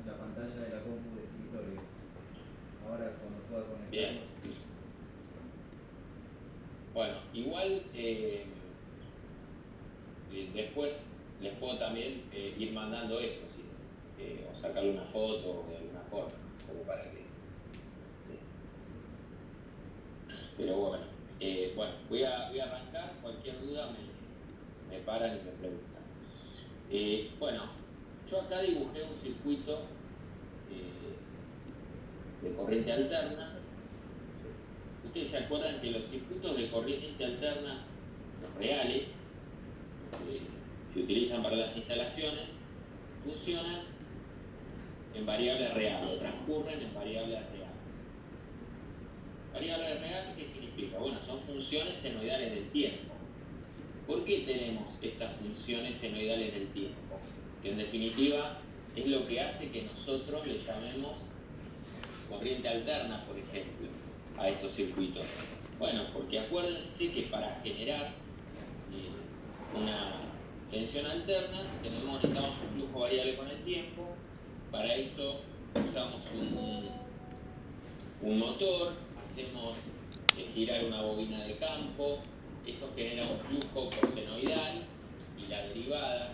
la pantalla de la compu de escritorio. Ahora cuando pueda conectarnos. Bien. Bueno, igual después les puedo también ir mandando esto, ¿sí? O sacarle una foto de alguna forma, como para que... Pero bueno, voy a arrancar. Cualquier duda me paran y me preguntan. Bueno, yo acá dibujé un circuito de corriente alterna. Ustedes se acuerdan que los circuitos de corriente alterna, los reales, que se utilizan para las instalaciones, funcionan en variable real, o transcurren en variable real. Variable real, ¿qué significa? Bueno, son funciones senoidales del tiempo. ¿Por qué tenemos estas funciones senoidales del tiempo? Que en definitiva es lo que hace que nosotros le llamemos corriente alterna, por ejemplo, a estos circuitos. Bueno, porque acuérdense que para generar una tensión alterna necesitamos un flujo variable con el tiempo. Para eso usamos un motor, hacemos girar una bobina de campo, eso genera un flujo cosenoidal y la derivada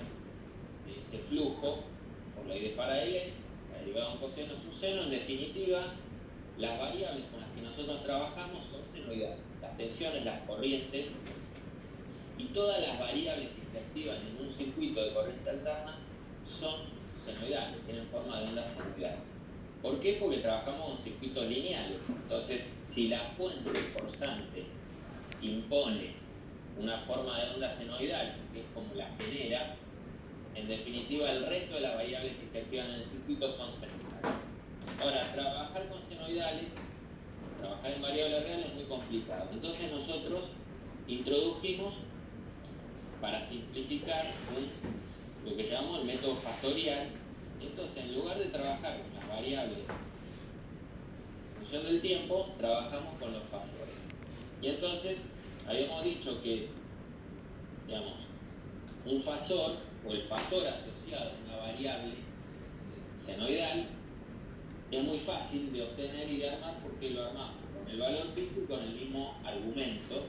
de ese flujo por ley de Faraday, la derivada de un coseno es un seno. En definitiva, las variables con las que nosotros trabajamos son senoidales, las tensiones, las corrientes y todas las variables que se activan en un circuito de corriente alterna son senoidales, tienen forma de onda senoidal. ¿Por qué? Porque trabajamos con circuitos lineales. Entonces, si la fuente forzante impone una forma de onda senoidal, que es como la genera, en definitiva el resto de las variables que se activan en el circuito son senoidales. Ahora, trabajar con senoidales, trabajar en variables reales es muy complicado. Entonces nosotros introdujimos, para simplificar, lo que llamamos el método fasorial. Entonces, en lugar de trabajar con las variables en función del tiempo, trabajamos con los fasores. Y entonces, habíamos dicho que, digamos, un fasor, o el fasor asociado a una variable senoidal, es muy fácil de obtener y de armar porque lo armamos con el valor pico y con el mismo argumento.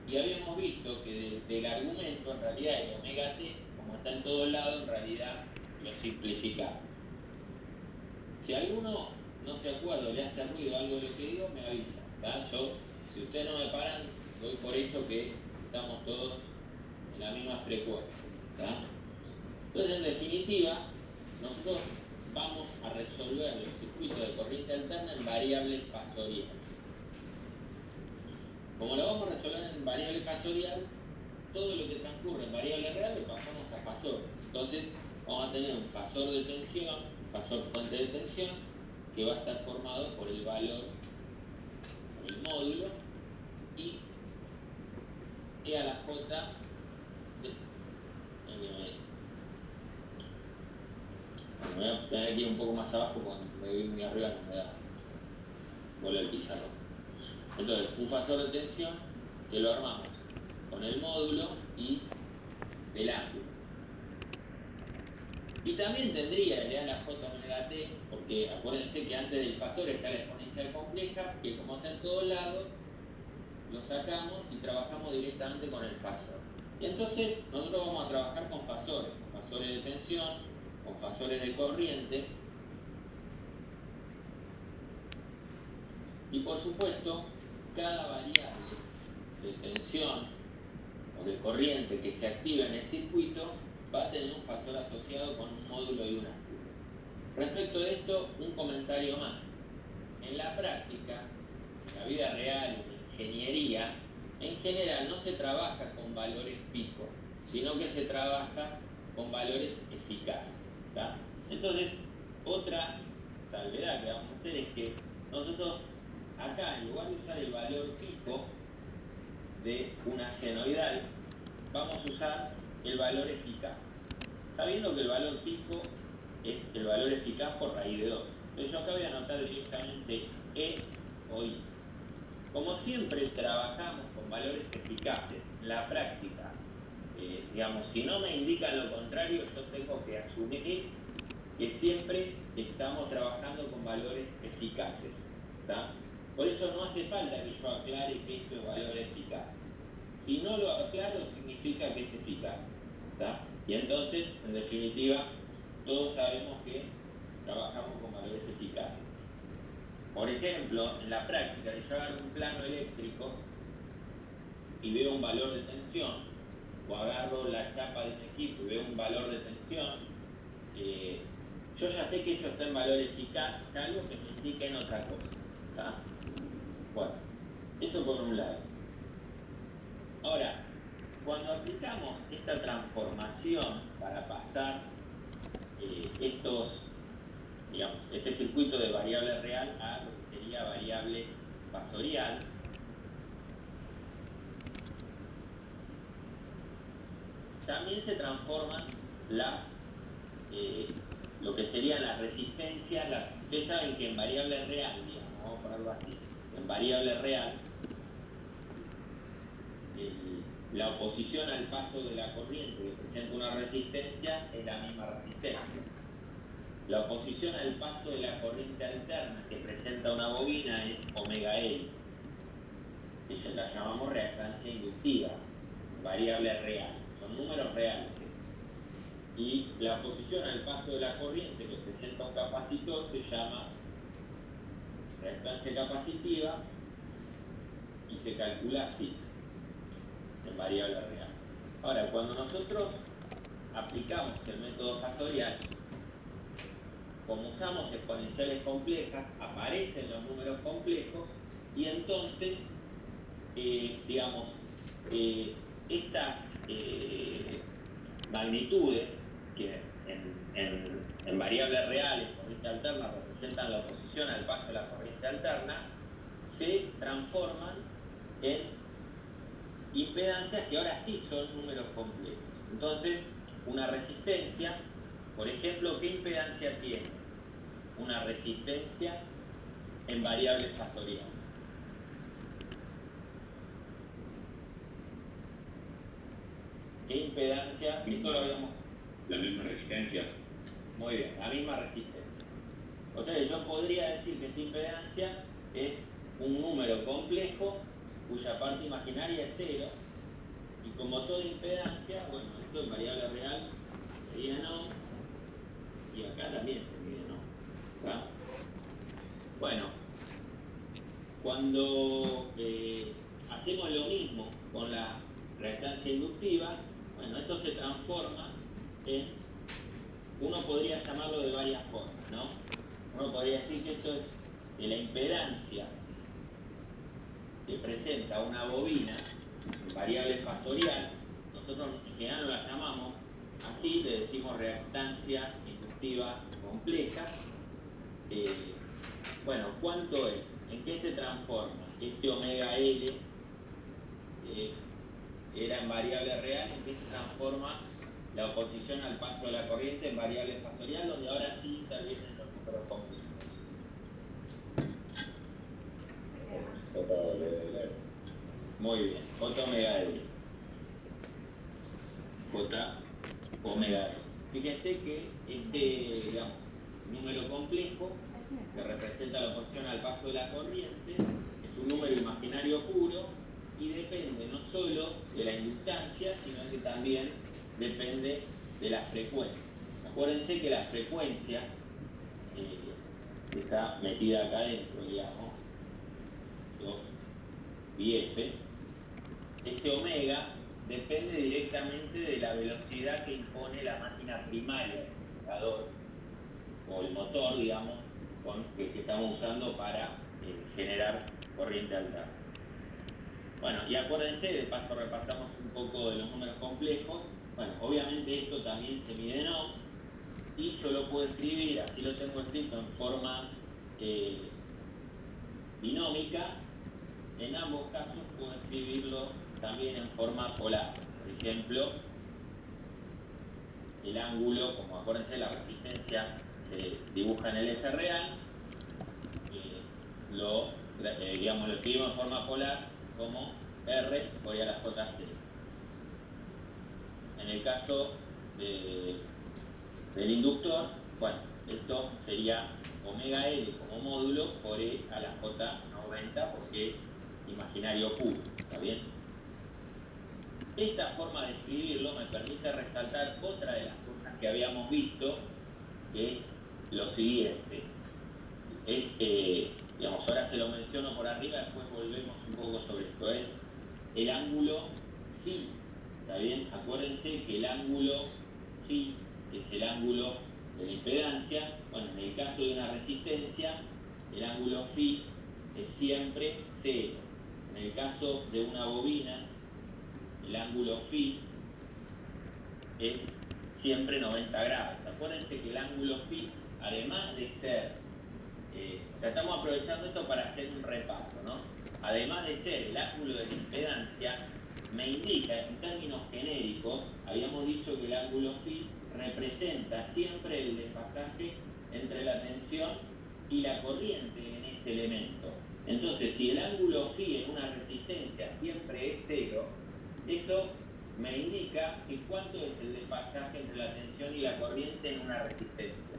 Y habíamos visto que del argumento, en realidad, el omega t, como está en todos lados, en realidad lo simplificamos. Si alguno no se acuerda o le hace ruido algo de lo que digo, me avisa, ¿tá? Yo, si ustedes no me paran, doy por hecho que estamos todos en la misma frecuencia, ¿tá? Entonces, en definitiva, nosotros vamos a resolver los circuitos de corriente alterna en variables fasoriales. Como lo vamos a resolver en variable fasorial, todo lo que transcurre en variable real lo pasamos a fasores. Entonces, vamos a tener un fasor de tensión, un fasor fuente de tensión, que va a estar formado por el valor, por el módulo, y E a la J de NOE. Bueno, me voy a poner aquí un poco más abajo, cuando me voy muy arriba no me da bola el pizarrón. Entonces, un fasor de tensión que lo armamos con el módulo y el ángulo. Y también tendría el E a la J omega t, porque acuérdense que antes del fasor está la exponencial compleja, que como está en todos lados, lo sacamos y trabajamos directamente con el fasor. Y entonces nosotros vamos a trabajar con fasores de tensión, con fasores de corriente. Y por supuesto, cada variable de tensión o de corriente que se activa en el circuito va a tener un fasor asociado con un módulo y un ángulo. Respecto de esto, un comentario más. En la práctica, en la vida real, en ingeniería, en general no se trabaja con valores pico, sino que se trabaja con valores eficaces, ¿tá? Entonces, otra salvedad que vamos a hacer es que nosotros acá, en lugar de usar el valor pico de una senoidal, vamos a usar el valor eficaz, sabiendo que el valor pico es el valor eficaz por raíz de 2. Entonces yo acá voy a anotar directamente E o I. Como siempre trabajamos con valores eficaces, la práctica, digamos, si no me indican lo contrario, yo tengo que asumir que siempre estamos trabajando con valores eficaces, ¿tá? Por eso no hace falta que yo aclare que esto es valor eficaz. Si no lo aclaro, significa que es eficaz, ¿tá? Y entonces, en definitiva, todos sabemos que trabajamos con valores eficaces. Por ejemplo, en la práctica, si yo agarro un plano eléctrico y veo un valor de tensión, o agarro la chapa de un equipo y veo un valor de tensión, yo ya sé que eso está en valor eficaz, salvo que me indiquen otra cosa, ¿tá? Bueno, eso por un lado. Ahora, cuando aplicamos esta transformación para pasar este circuito de variable real a lo que sería variable fasorial, también se transforman lo que serían las resistencias. Ustedes saben que en variable real, digamos, vamos a ponerlo así, en variable real, la oposición al paso de la corriente que presenta una resistencia es la misma resistencia. La oposición al paso de la corriente alterna que presenta una bobina es omega L, que la llamamos reactancia inductiva, variable real, son números reales. Y la oposición al paso de la corriente que presenta un capacitor se llama reactancia capacitiva y se calcula así, en variable real. Ahora, cuando nosotros aplicamos el método fasorial, como usamos exponenciales complejas, aparecen los números complejos y entonces, estas magnitudes que en variables reales, corriente alterna, representan la oposición al paso de la corriente alterna, se transforman en impedancias que ahora sí son números complejos. Entonces, una resistencia, por ejemplo, ¿qué impedancia tiene? Una resistencia en variable fasorial. ¿Qué impedancia? Esto lo habíamos... La misma resistencia. Muy bien, la misma resistencia. O sea, yo podría decir que esta impedancia es un número complejo cuya parte imaginaria es 0, y como toda impedancia, bueno, esto en variable real sería no, y acá también sería no, ¿verdad? Bueno, cuando hacemos lo mismo con la reactancia inductiva, bueno, esto se transforma en, uno podría llamarlo de varias formas, ¿no? Uno podría decir que esto es de la impedancia que presenta una bobina, variable fasorial. Nosotros en general no la llamamos así, le decimos reactancia inductiva compleja. Bueno, ¿cuánto es? ¿En qué se transforma? Este omega L era en variable real, ¿en qué se transforma la oposición al paso de la corriente en variable fasorial, donde ahora sí intervienen los números complejos? Muy bien, J omega L. J omega L. Fíjense que este, número complejo que representa la oposición al paso de la corriente es un número imaginario puro y depende no solo de la inductancia, sino que también depende de la frecuencia. Acuérdense que la frecuencia está metida acá adentro, digamos, 2 y F. Ese omega depende directamente de la velocidad que impone la máquina primaria del generador o el motor, digamos, que estamos usando para generar corriente alterna. Bueno, y acuérdense, de paso repasamos un poco de los números complejos. Bueno, obviamente esto también se mide en ohm y yo lo puedo escribir, así lo tengo escrito en forma binómica. En ambos casos puedo escribirlo también en forma polar. Por ejemplo, el ángulo, como acuérdense, la resistencia se dibuja en el eje real, lo escribo en forma polar como R voy a la JC. En el caso del inductor, Bueno, esto sería omega L como módulo por E a la J90 porque es imaginario puro, ¿está bien? Esta forma de escribirlo me permite resaltar otra de las cosas que habíamos visto, que es lo siguiente. Es, digamos, ahora se lo menciono por arriba, después volvemos un poco sobre esto. Es el ángulo phi, ¿está bien? Acuérdense que el ángulo phi, que es el ángulo de la impedancia, bueno, en el caso de una resistencia, el ángulo phi es siempre 0. En el caso de una bobina, el ángulo phi es siempre 90 grados. Acuérdense que el ángulo phi, además de ser, o sea, estamos aprovechando esto para hacer un repaso, ¿no? Además de ser el ángulo de la impedancia, me indica, en términos genéricos, habíamos dicho que el ángulo phi representa siempre el desfasaje entre la tensión y la corriente en ese elemento. Entonces, si el ángulo phi en una resistencia siempre es 0, eso me indica que cuánto es el desfasaje entre la tensión y la corriente en una resistencia.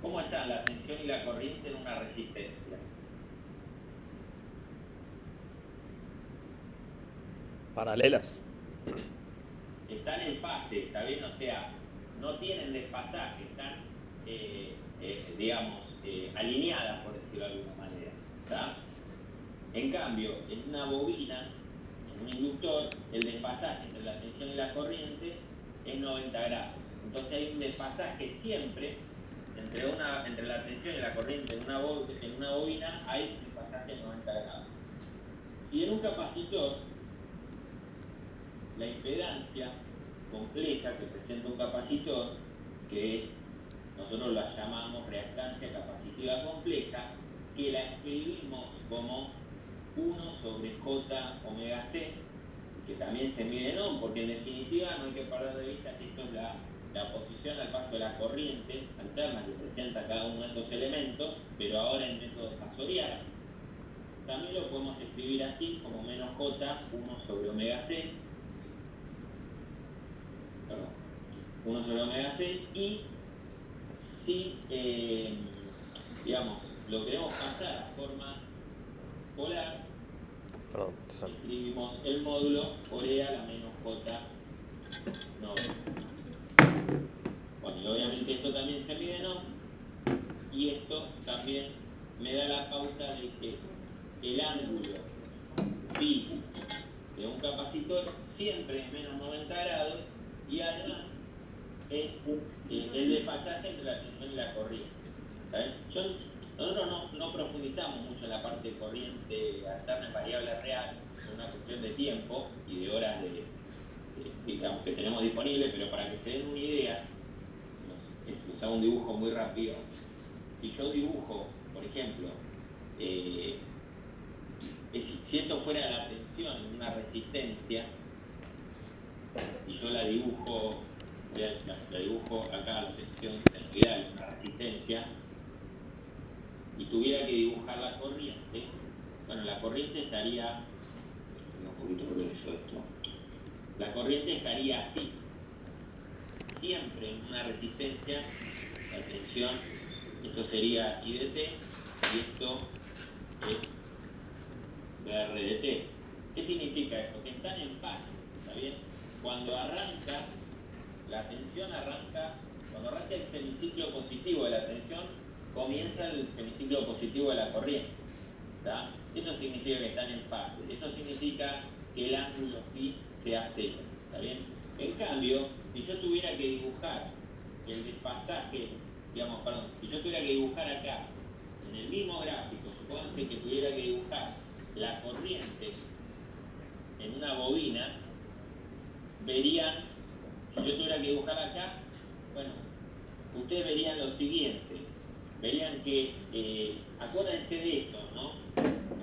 ¿Cómo están la tensión y la corriente en una resistencia? Paralelas. Están en fase, ¿está bien? O sea, no tienen desfasaje, están, digamos, alineadas, por decirlo de alguna manera, ¿está? En cambio, en una bobina, en un inductor, el desfasaje entre la tensión y la corriente es 90 grados. Entonces hay un desfasaje siempre entre la tensión y la corriente en una bobina, hay un desfasaje de 90 grados. Y en un capacitor, la impedancia compleja que presenta un capacitor, que es, nosotros la llamamos reactancia capacitiva compleja, que la escribimos como 1 sobre J omega C, que también se mide en ohm, porque en definitiva no hay que perder de vista que esto es la posición al paso de la corriente alterna que presenta cada uno de estos elementos, pero ahora en método fasorial. También lo podemos escribir así, como menos J, 1 sobre omega C, 1 sobre omega C, y si, digamos, lo queremos pasar a forma polar, escribimos el módulo por E a la menos J90. Bueno, y obviamente esto también se mide en ohm, y esto también me da la pauta de que el ángulo phi de un capacitor siempre es menos 90 grados y además es el desfasaje entre la tensión y la corriente. Nosotros no profundizamos mucho en la parte de corriente alterna en variable real, es una cuestión de tiempo y de horas digamos, que tenemos disponible, pero para que se den una idea, les hago un dibujo muy rápido. Si yo dibujo, por ejemplo, si esto fuera la tensión en una resistencia, y yo la dibujo acá, la tensión senoidal en una resistencia, y tuviera que dibujar la corriente, bueno, la corriente estaría, un poquito progreso esto, la corriente estaría así, siempre en una resistencia, la tensión, esto sería I de T, y esto es BR de T. ¿Qué significa eso? Que están en fase, ¿está bien? Cuando arranca, la tensión cuando arranca el semiciclo positivo de la tensión, comienza el semiciclo positivo de la corriente, ¿está? Eso significa que están en fase, eso significa que el ángulo phi sea 0, ¿está bien? En cambio, si yo tuviera que dibujar el desfasaje, digamos, perdón, si yo tuviera que dibujar acá, en el mismo gráfico, supónganse que tuviera que dibujar la corriente en una bobina, verían, si yo tuviera que dibujar acá, bueno, ustedes verían lo siguiente, verían que, acuérdense de esto, ¿no?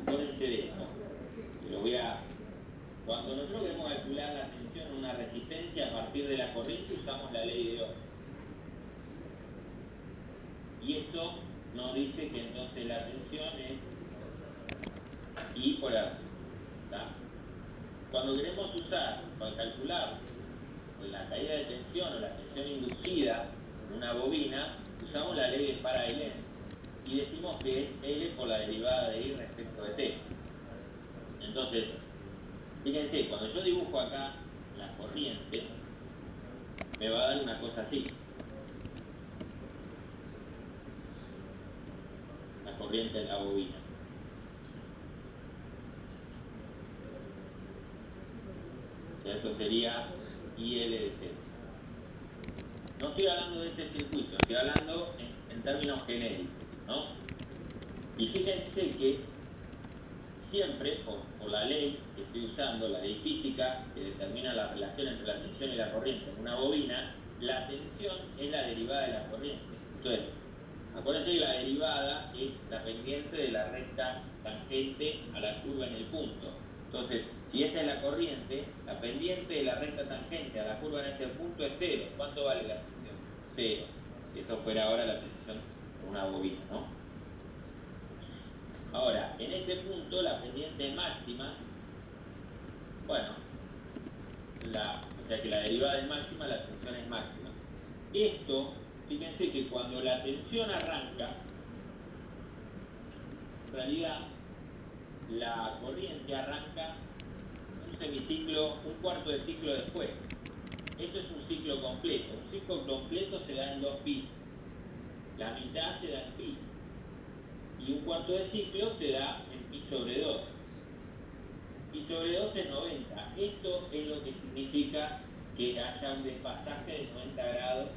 Acuérdense de esto. Cuando nosotros queremos calcular la tensión en una resistencia a partir de la corriente, usamos la ley de Ohm. Y eso nos dice que entonces la tensión es I por R. ¿Está? cuando queremos usar, para calcular la caída de tensión o la tensión inducida en una bobina, usamos la ley de Faraday-Lenz y decimos que es L por la derivada de I respecto de T. Entonces, fíjense, cuando yo dibujo acá la corriente, me va a dar una cosa así. La corriente en la bobina. O sea, esto sería IL de T. No estoy hablando de este circuito, estoy hablando en términos genéricos, ¿no? Y fíjense que siempre, por la ley que estoy usando, la ley física que determina la relación entre la tensión y la corriente en una bobina, la tensión es la derivada de la corriente. Entonces, acuérdense que la derivada es la pendiente de la recta tangente a la curva en el punto. Entonces, si esta es la corriente, la pendiente de la recta tangente a la curva en este punto es 0. ¿Cuánto vale la tensión? 0. Si esto fuera ahora la tensión por una bobina, ¿no? Ahora, en este punto la pendiente es máxima. Bueno, o sea que la derivada es máxima, la tensión es máxima. Esto, fíjense que cuando la tensión arranca, en realidad la corriente arranca un semiciclo, un cuarto de ciclo después. Esto es un ciclo completo. Un ciclo completo se da en 2π. La mitad se da en pi. Y un cuarto de ciclo se da en pi sobre 2. Pi sobre 2 es 90. Esto es lo que significa que haya un desfasaje de 90 grados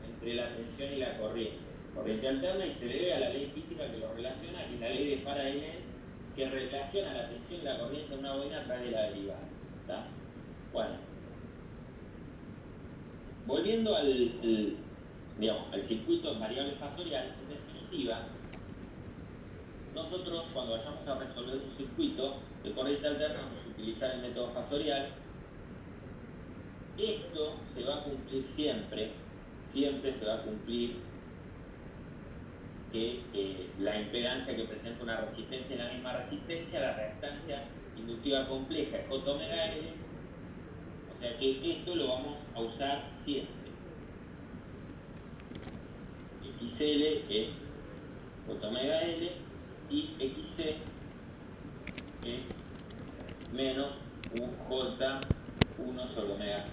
entre la tensión y la corriente alterna, y se debe a la ley física que lo relaciona, que es la ley de Faraday-Lenz, que relaciona la tensión y la corriente en una bobina a través de la derivada. ¿Está? Bueno, volviendo al circuito en variable fasorial, en definitiva, nosotros cuando vayamos a resolver un circuito de corriente alterna vamos a utilizar el método fasorial. Esto se va a cumplir siempre se va a cumplir que la impedancia que presenta una resistencia es la misma resistencia, la reactancia inductiva compleja es J omega L, o sea que esto lo vamos a usar siempre. XL es J omega L y XC es menos J1 sobre omega C.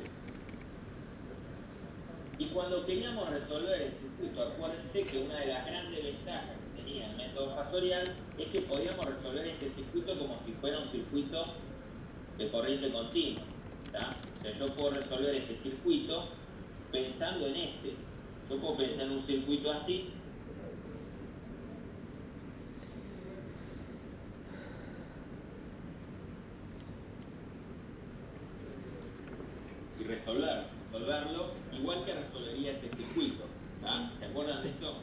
Y cuando queríamos resolver el circuito, acuérdense que una de las grandes ventajas que tenía el método fasorial es que podíamos resolver este circuito como si fuera un circuito de corriente continua. ¿Tá? O sea, yo puedo resolver este circuito pensando en este. Yo puedo pensar en un circuito así. Y resolverlo igual que resolvería este circuito. ¿Tá? ¿Se acuerdan de eso?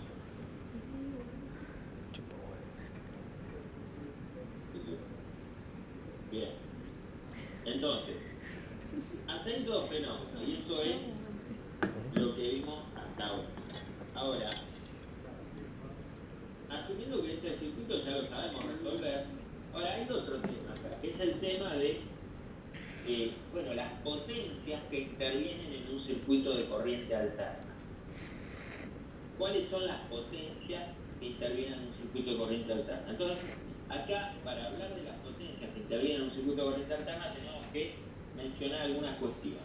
Bien. Entonces, hasta ahí todo fenómeno, y eso es lo que vimos hasta ahora. Ahora, asumiendo que este circuito ya lo sabemos resolver, ahora hay otro tema acá, que es el tema de las potencias que intervienen en un circuito de corriente alterna. ¿Cuáles son las potencias que intervienen en un circuito de corriente alterna? Entonces, acá, para hablar de las potencias que intervienen en un circuito de corriente alterna, tenemos que mencionar algunas cuestiones.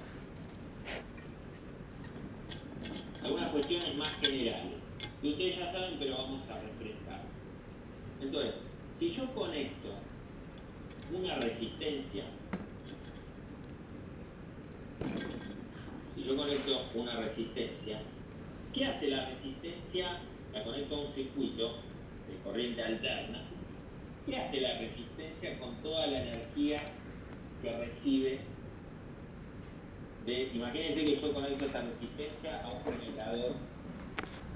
Algunas cuestiones más generales. Y ustedes ya saben, pero vamos a refrescar. Entonces, si yo conecto una resistencia, ¿qué hace la resistencia? La conecto a un circuito de corriente alterna. ¿Qué hace la resistencia con toda la energía que recibe? Imagínense que yo conecto esta resistencia a un generador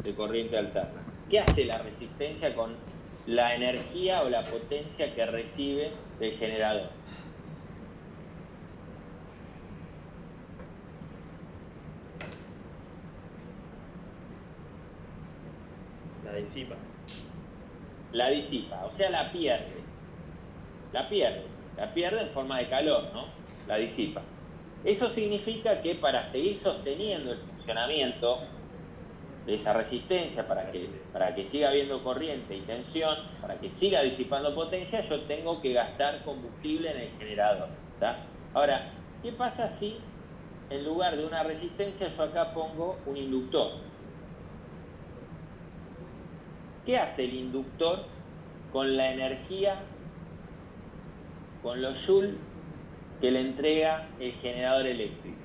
de corriente alterna. ¿Qué hace la resistencia con la energía o la potencia que recibe del generador? La disipa, o sea, la pierde en forma de calor, ¿no? la disipa. Eso significa que para seguir sosteniendo el funcionamiento de esa resistencia, para que siga habiendo corriente y tensión, para que siga disipando potencia, yo tengo que gastar combustible en el generador, ¿tá? Ahora, ¿qué pasa si en lugar de una resistencia yo acá pongo un inductor? ¿Qué hace el inductor con la energía, con los joules que le entrega el generador eléctrico?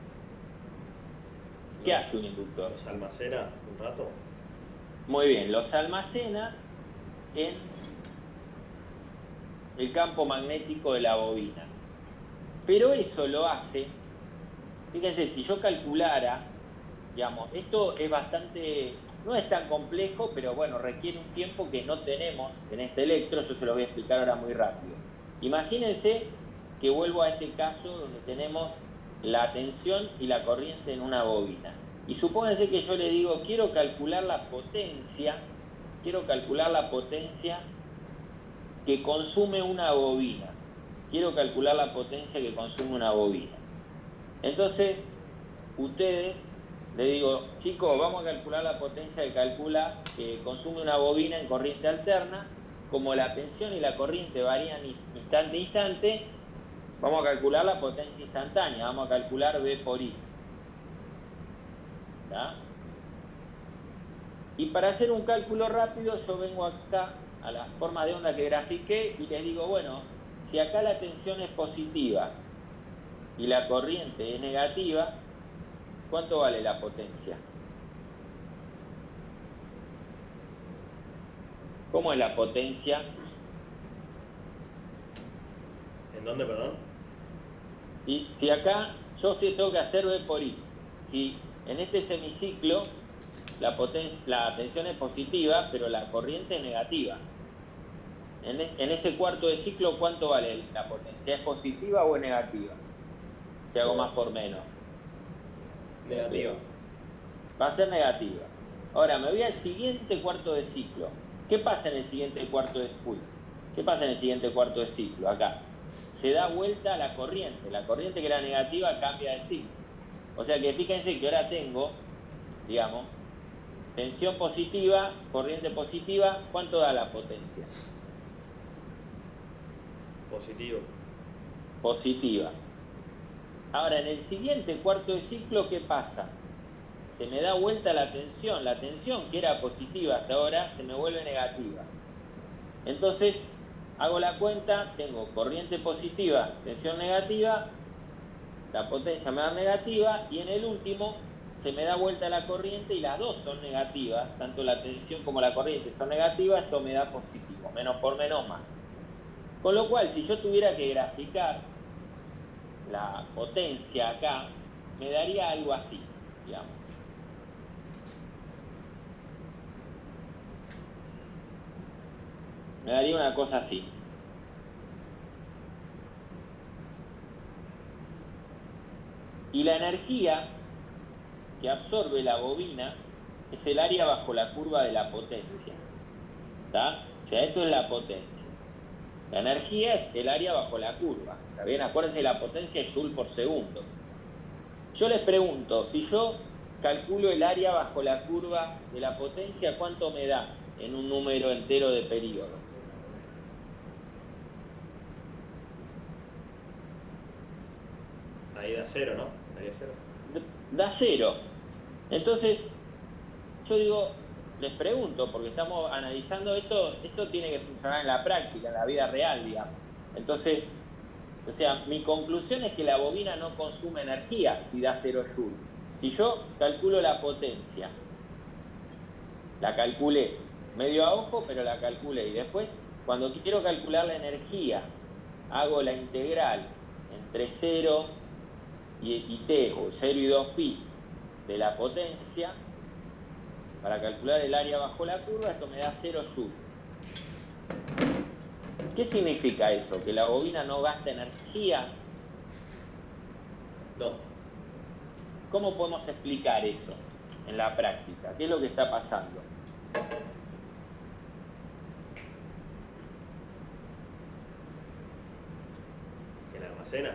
¿Qué hace un inductor? ¿Los almacena un rato? Muy bien, los almacena en el campo magnético de la bobina. Pero eso lo hace, fíjense, si yo calculara, digamos, esto es bastante, no es tan complejo, pero bueno, requiere un tiempo que no tenemos en este electro, yo se lo voy a explicar ahora muy rápido. Imagínense que vuelvo a este caso donde tenemos la tensión y la corriente en una bobina. Y supónganse que yo le digo, quiero calcular la potencia que consume una bobina. Quiero calcular la potencia que consume una bobina. Entonces, ustedes, le digo, chicos, vamos a calcular la potencia que consume una bobina en corriente alterna. Como la tensión y la corriente varían instante a instante, vamos a calcular la potencia instantánea, vamos a calcular V por I. ¿Tá? Y para hacer un cálculo rápido, yo vengo acá a las formas de onda que grafiqué y les digo, bueno, si acá la tensión es positiva y la corriente es negativa, ¿cuánto vale la potencia? ¿Cómo es la potencia? ¿En dónde, perdón? Y si acá yo tengo que hacer V por I, si en este semiciclo la tensión es positiva, pero la corriente es negativa. En ese cuarto de ciclo, ¿cuánto vale la potencia? ¿Es positiva o es negativa? Si hago más por menos. Negativa. Va a ser negativa. Ahora, me voy al siguiente cuarto de ciclo. ¿Qué pasa en el siguiente cuarto de ciclo? ¿Qué pasa en el siguiente cuarto de ciclo? Acá. Se da vuelta la corriente. La corriente que era negativa cambia de signo. O sea que fíjense que ahora tengo, digamos, tensión positiva, corriente positiva. ¿Cuánto da la potencia? Positivo. Positiva. Ahora, en el siguiente cuarto de ciclo, ¿qué pasa? Se me da vuelta la tensión que era positiva hasta ahora se me vuelve negativa. Entonces, hago la cuenta, tengo corriente positiva, tensión negativa, la potencia me da negativa y en el último se me da vuelta la corriente y las dos son negativas, tanto la tensión como la corriente son negativas, esto me da positivo, menos por menos más. Con lo cual, si yo tuviera que graficar la potencia acá, me daría algo así, digamos. Me daría una cosa así. Y la energía que absorbe la bobina es el área bajo la curva de la potencia. ¿Está? O sea, esto es la potencia. La energía es el área bajo la curva. ¿Está bien? Acuérdense, la potencia es joule por segundo. Yo les pregunto, si yo calculo el área bajo la curva de la potencia, ¿cuánto me da en un número entero de periodo? Ahí da cero, ¿no? Daría cero. Da cero. Entonces, yo digo, les pregunto, porque estamos analizando esto tiene que funcionar en la práctica, en la vida real, digamos. Entonces, o sea, mi conclusión es que la bobina no consume energía si da 0 joules. Si yo calculo la potencia, la calculé, medio a ojo, pero la calculé. Y después, cuando quiero calcular la energía, hago la integral entre 0 y t, o 0 y 2pi, de la potencia, para calcular el área bajo la curva, esto me da 0 joules. ¿Qué significa eso? ¿Que la bobina no gasta energía? No. ¿Cómo podemos explicar eso en la práctica? ¿Qué es lo que está pasando? ¿Que la almacena?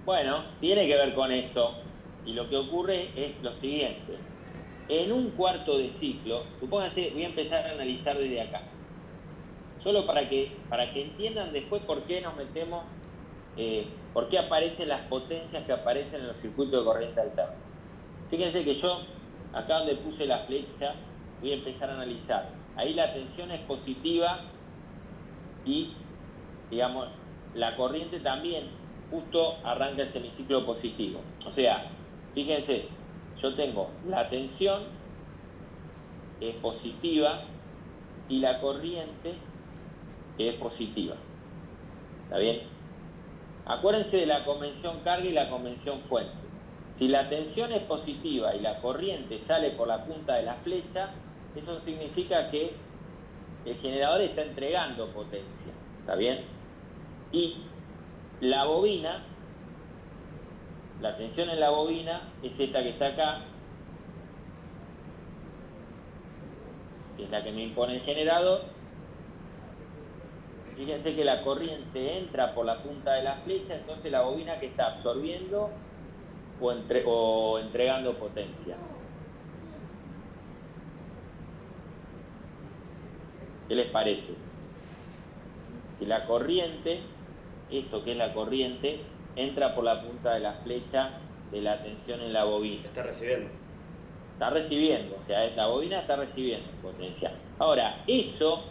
Bueno, tiene que ver con eso. Y lo que ocurre es lo siguiente. En un cuarto de ciclo, supónganse, voy a empezar a analizar desde acá. Solo para que entiendan después por qué nos metemos, por qué aparecen las potencias que aparecen en los circuitos de corriente alterna. Fíjense que yo, acá donde puse la flecha, voy a empezar a analizar. Ahí la tensión es positiva y, digamos, la corriente también justo arranca el semiciclo positivo. O sea, fíjense, yo tengo la tensión es positiva y la corriente es positiva. ¿Está bien? Acuérdense de la convención carga y la convención fuente. Si la tensión es positiva y la corriente sale por la punta de la flecha, eso significa que el generador está entregando potencia. ¿Está bien? Y la bobina, la tensión en la bobina es esta que está acá, que es la que me impone el generador. Fíjense que la corriente entra por la punta de la flecha, entonces la bobina que está absorbiendo o entregando potencia. ¿Qué les parece? Si la corriente, esto que es la corriente, entra por la punta de la flecha de la tensión en la bobina. Está recibiendo. Está recibiendo, o sea, la bobina está recibiendo potencia. Ahora, eso,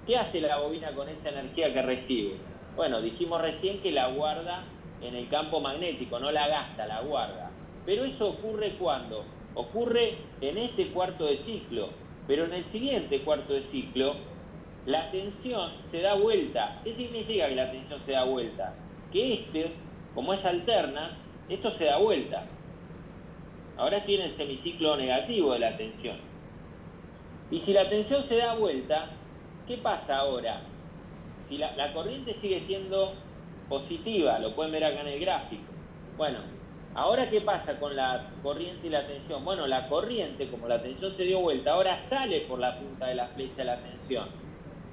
¿qué hace la bobina con esa energía que recibe? Bueno, dijimos recién que la guarda en el campo magnético, no la gasta, la guarda. Pero eso ocurre ¿cuándo? Ocurre en este cuarto de ciclo, pero en el siguiente cuarto de ciclo, la tensión se da vuelta. ¿Qué significa que la tensión se da vuelta? Que como es alterna, esto se da vuelta. Ahora tiene el semiciclo negativo de la tensión. Y si la tensión se da vuelta, ¿qué pasa ahora? Si la corriente sigue siendo positiva, lo pueden ver acá en el gráfico. Bueno, ahora ¿qué pasa con la corriente y la tensión? Bueno, la corriente, como la tensión se dio vuelta, ahora sale por la punta de la flecha la tensión.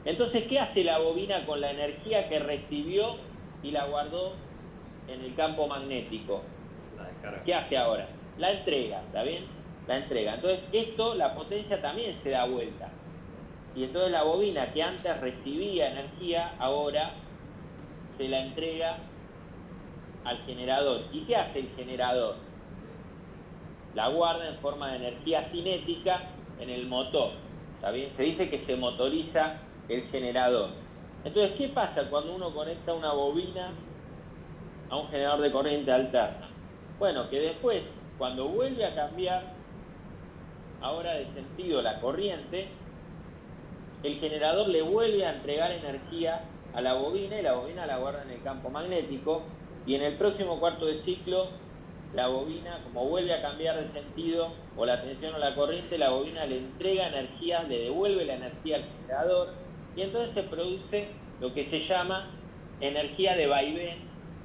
Entonces, ¿qué hace la bobina con la energía que recibió y la guardó en el campo magnético? La descarga. ¿Qué hace ahora? La entrega, ¿está bien? La entrega. Entonces, la potencia también se da vuelta. Y entonces la bobina que antes recibía energía, ahora se la entrega al generador. ¿Y qué hace el generador? La guarda en forma de energía cinética en el motor. ¿Está bien? Se dice que se motoriza el generador. Entonces, ¿qué pasa cuando uno conecta una bobina a un generador de corriente alterna? Bueno, que después, cuando vuelve a cambiar ahora de sentido la corriente, el generador le vuelve a entregar energía a la bobina y la bobina la guarda en el campo magnético, y en el próximo cuarto de ciclo la bobina, como vuelve a cambiar de sentido o la tensión o la corriente, la bobina le entrega energía, le devuelve la energía al generador, y entonces se produce lo que se llama energía de vaivén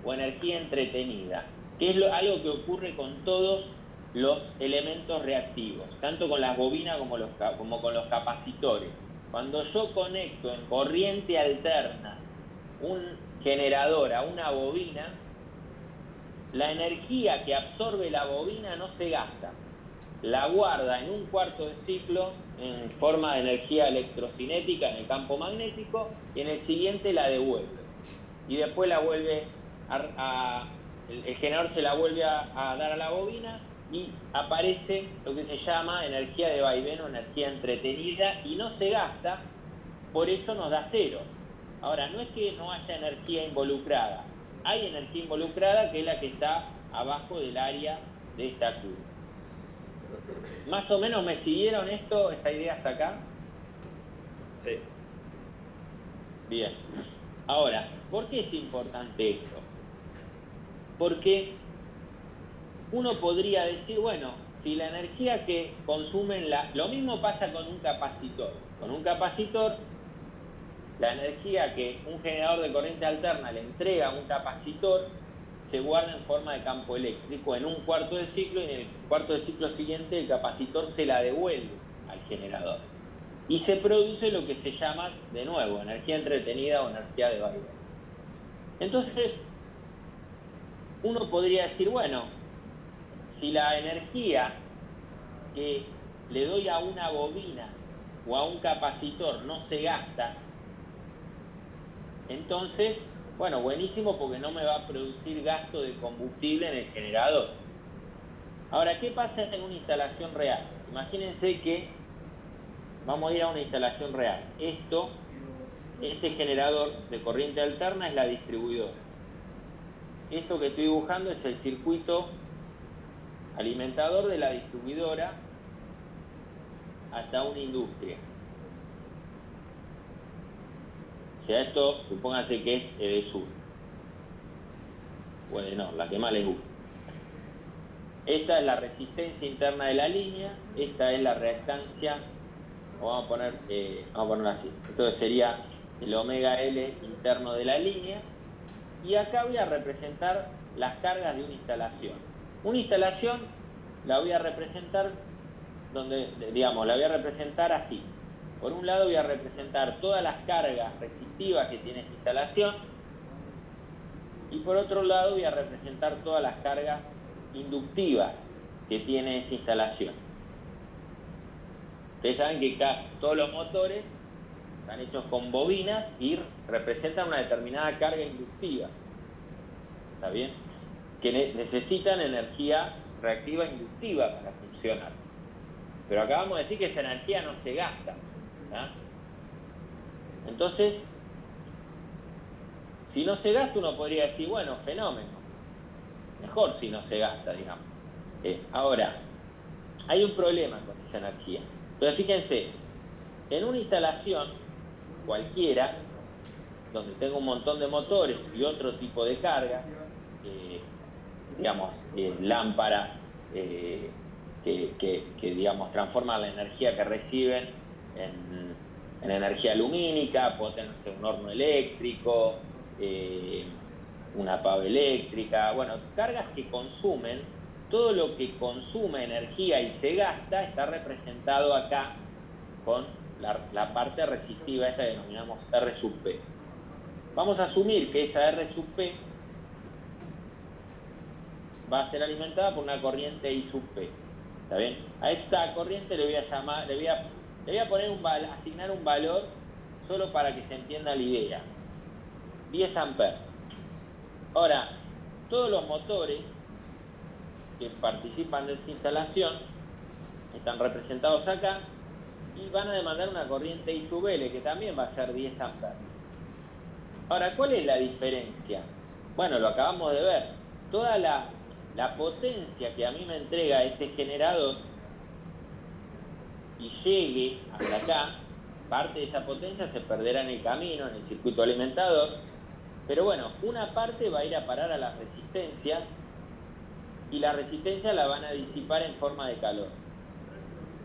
o energía entretenida, que es algo que ocurre con todos los elementos reactivos, tanto con las bobinas como con los capacitores. Cuando yo conecto en corriente alterna un generador a una bobina, la energía que absorbe la bobina no se gasta, la guarda en un cuarto de ciclo en forma de energía electrocinética en el campo magnético, y en el siguiente la devuelve. Y después la vuelve el generador se la vuelve a dar a la bobina, y aparece lo que se llama energía de vaivén o energía entretenida, y no se gasta, por eso nos da cero. Ahora, no es que no haya energía involucrada, hay energía involucrada, que es la que está abajo del área de esta curva. ¿Más o menos me siguieron esta idea hasta acá? Sí. Bien. Ahora, ¿por qué es importante esto? Porque uno podría decir, bueno, si la energía que consumen lo mismo pasa con un capacitor. Con un capacitor, la energía que un generador de corriente alterna le entrega a un capacitor se guarda en forma de campo eléctrico en un cuarto de ciclo, y en el cuarto de ciclo siguiente el capacitor se la devuelve al generador. Y se produce lo que se llama, de nuevo, energía entretenida o energía de vaivén. Entonces, uno podría decir, bueno, si la energía que le doy a una bobina o a un capacitor no se gasta, entonces, bueno, buenísimo porque no me va a producir gasto de combustible en el generador. Ahora, ¿qué pasa en una instalación real? Imagínense que vamos a ir a una instalación real. Este generador de corriente alterna es la distribuidora. Esto que estoy dibujando es el circuito alimentador de la distribuidora hasta una industria. O sea, esto, supóngase que es Edesur o Edenor, la que más les gusta. Esta es la resistencia interna de la línea, esta es la reactancia, o vamos a poner así. Entonces sería el omega L interno de la línea, y acá voy a representar las cargas de una instalación. Una instalación la voy a representar la voy a representar así. Por un lado voy a representar todas las cargas resistivas que tiene esa instalación, y por otro lado voy a representar todas las cargas inductivas que tiene esa instalación. Ustedes saben que todos los motores están hechos con bobinas y representan una determinada carga inductiva. ¿Está bien? Que necesitan energía reactiva inductiva para funcionar. Pero acabamos de decir que esa energía no se gasta, ¿tá? Entonces, si no se gasta, uno podría decir, bueno, fenómeno. Mejor si no se gasta, digamos. Ahora, hay un problema con esa energía. Entonces, fíjense, en una instalación cualquiera, donde tengo un montón de motores y otro tipo de carga, lámparas que digamos, transforman la energía que reciben en energía lumínica, puedo tener un horno eléctrico, una pava eléctrica, bueno, cargas que consumen, todo lo que consume energía y se gasta está representado acá con la parte resistiva, esta que denominamos R sub P. Vamos a asumir que esa R sub P va a ser alimentada por una corriente I sub P. ¿Está bien? A esta corriente le voy a asignar un valor solo para que se entienda la idea. 10 amperes. Ahora, todos los motores que participan de esta instalación están representados acá y van a demandar una corriente I sub L que también va a ser 10 amperes. Ahora, ¿cuál es la diferencia? Bueno, lo acabamos de ver. Toda la potencia que a mí me entrega este generador y llegue hasta acá, parte de esa potencia se perderá en el camino, en el circuito alimentador, pero bueno, una parte va a ir a parar a la resistencia y la resistencia la van a disipar en forma de calor.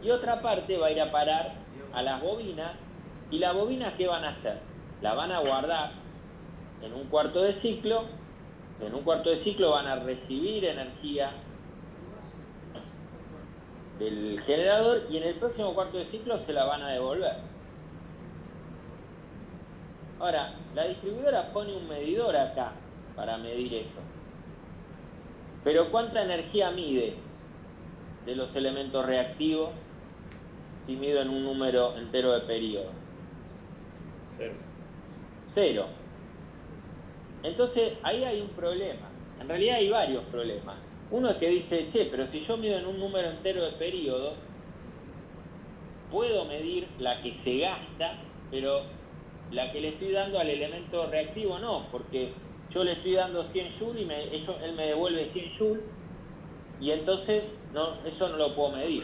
Y otra parte va a ir a parar a las bobinas, y las bobinas ¿qué van a hacer? La van a guardar en un cuarto de ciclo. En un cuarto de ciclo van a recibir energía del generador y en el próximo cuarto de ciclo se la van a devolver. Ahora, la distribuidora pone un medidor acá para medir eso. Pero ¿cuánta energía mide de los elementos reactivos si mido en un número entero de periodo? Cero. Entonces, ahí hay un problema. En realidad hay varios problemas. Uno es que dice, pero si yo mido en un número entero de periodo, puedo medir la que se gasta, pero la que le estoy dando al elemento reactivo no, porque yo le estoy dando 100 joules y él me devuelve 100 joules, y entonces eso no lo puedo medir.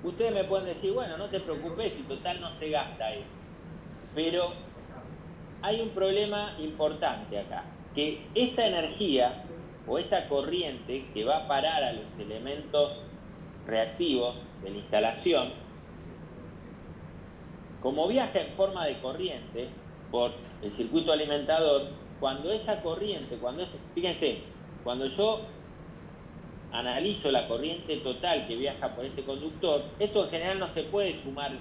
Ustedes me pueden decir, bueno, no te preocupes, si total no se gasta eso. Pero hay un problema importante acá, que esta energía o esta corriente que va a parar a los elementos reactivos de la instalación, como viaja en forma de corriente por el circuito alimentador, cuando esa corriente, fíjense, cuando yo analizo la corriente total que viaja por este conductor, esto en general no se puede sumar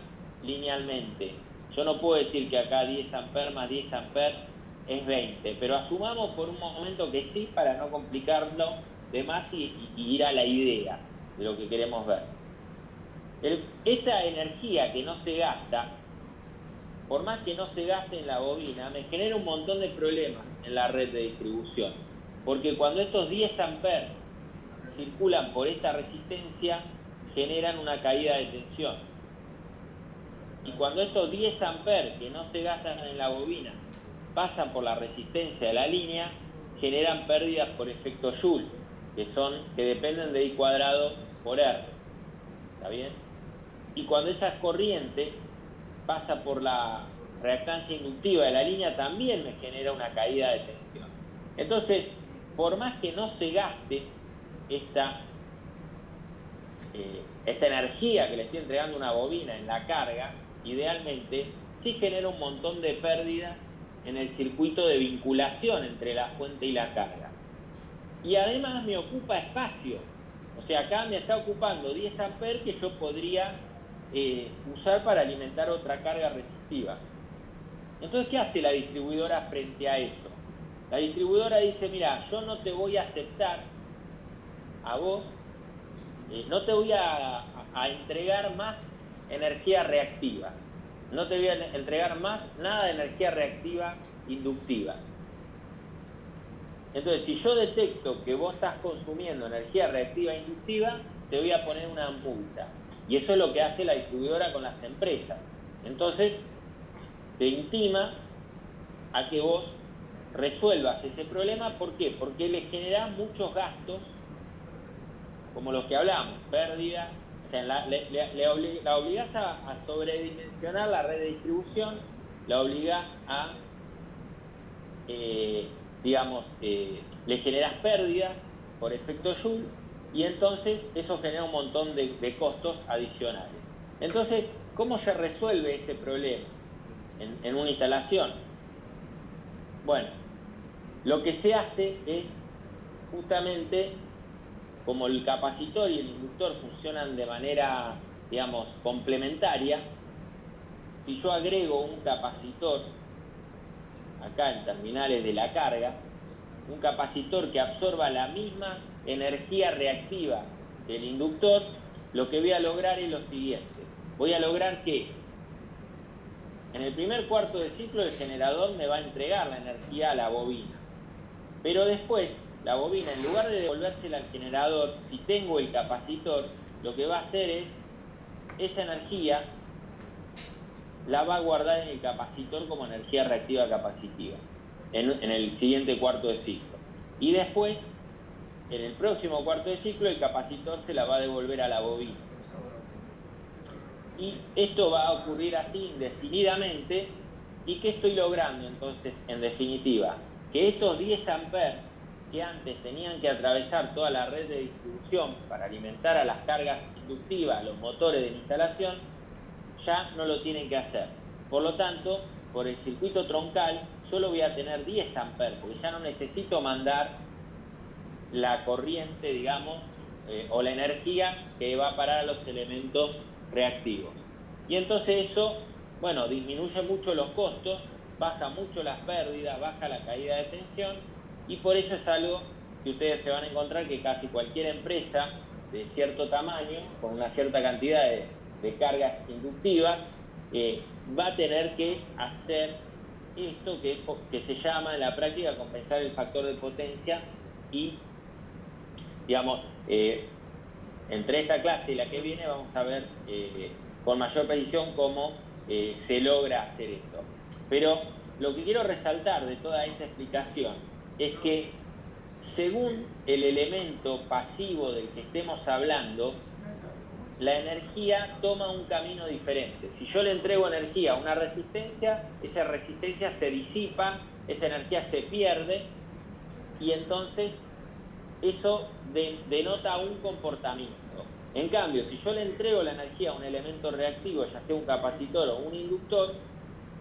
linealmente. Yo no puedo decir que acá 10 amperes más 10 amperes es 20, pero asumamos por un momento que sí, para no complicarlo de más y ir a la idea de lo que queremos ver. Esta energía que no se gasta, por más que no se gaste en la bobina, me genera un montón de problemas en la red de distribución, porque cuando estos 10 amperes circulan por esta resistencia, generan una caída de tensión. Y cuando estos 10 amperes que no se gastan en la bobina pasan por la resistencia de la línea, generan pérdidas por efecto Joule, que dependen de I cuadrado por R. ¿Está bien? Y cuando esa corriente pasa por la reactancia inductiva de la línea, también me genera una caída de tensión. Entonces, por más que no se gaste esta energía que le estoy entregando a una bobina en la carga, idealmente sí genera un montón de pérdidas en el circuito de vinculación entre la fuente y la carga. Y además me ocupa espacio. O sea, acá me está ocupando 10 amperes que yo podría usar para alimentar otra carga resistiva. Entonces, ¿qué hace la distribuidora frente a eso? La distribuidora dice, mira, yo no te voy a aceptar a vos, no te voy a entregar más energía reactiva. No te voy a entregar más nada de energía reactiva inductiva. Entonces, si yo detecto que vos estás consumiendo energía reactiva inductiva, te voy a poner una multa. Y eso es lo que hace la distribuidora con las empresas. Entonces, te intima a que vos resuelvas ese problema. ¿Por qué? Porque le generás muchos gastos, como los que hablamos, pérdidas. O sea, la obligás a sobredimensionar la red de distribución, la obligás a, le generás pérdidas por efecto Joule, y entonces eso genera un montón de costos adicionales. Entonces, ¿cómo se resuelve este problema en una instalación? Bueno, lo que se hace es justamente, como el capacitor y el inductor funcionan de manera, digamos, complementaria, si yo agrego un capacitor acá en terminales de la carga, un capacitor que absorba la misma energía reactiva del inductor, lo que voy a lograr es lo siguiente. Voy a lograr que en el primer cuarto de ciclo el generador me va a entregar la energía a la bobina, pero después la bobina, en lugar de devolvérsela al generador, si tengo el capacitor, lo que va a hacer es esa energía la va a guardar en el capacitor como energía reactiva capacitiva en el siguiente cuarto de ciclo, y después en el próximo cuarto de ciclo el capacitor se la va a devolver a la bobina, y esto va a ocurrir así indefinidamente. ¿Y qué estoy logrando entonces en definitiva? Que estos 10 amperes que antes tenían que atravesar toda la red de distribución para alimentar a las cargas inductivas, a los motores de la instalación, ya no lo tienen que hacer. Por lo tanto, por el circuito troncal solo voy a tener 10 amperes, porque ya no necesito mandar la corriente, digamos, o la energía que va a parar a los elementos reactivos. Y entonces eso, bueno, disminuye mucho los costos, baja mucho las pérdidas, baja la caída de tensión, y por eso es algo que ustedes se van a encontrar que casi cualquier empresa de cierto tamaño, con una cierta cantidad de cargas inductivas, va a tener que hacer esto que se llama en la práctica compensar el factor de potencia. Y, digamos, entre esta clase y la que viene vamos a ver con mayor precisión cómo se logra hacer esto. Pero lo que quiero resaltar de toda esta explicación es que según el elemento pasivo del que estemos hablando, la energía toma un camino diferente. Si yo le entrego energía a una resistencia, esa resistencia se disipa, esa energía se pierde, y entonces eso denota un comportamiento. En cambio, si yo le entrego la energía a un elemento reactivo, ya sea un capacitor o un inductor,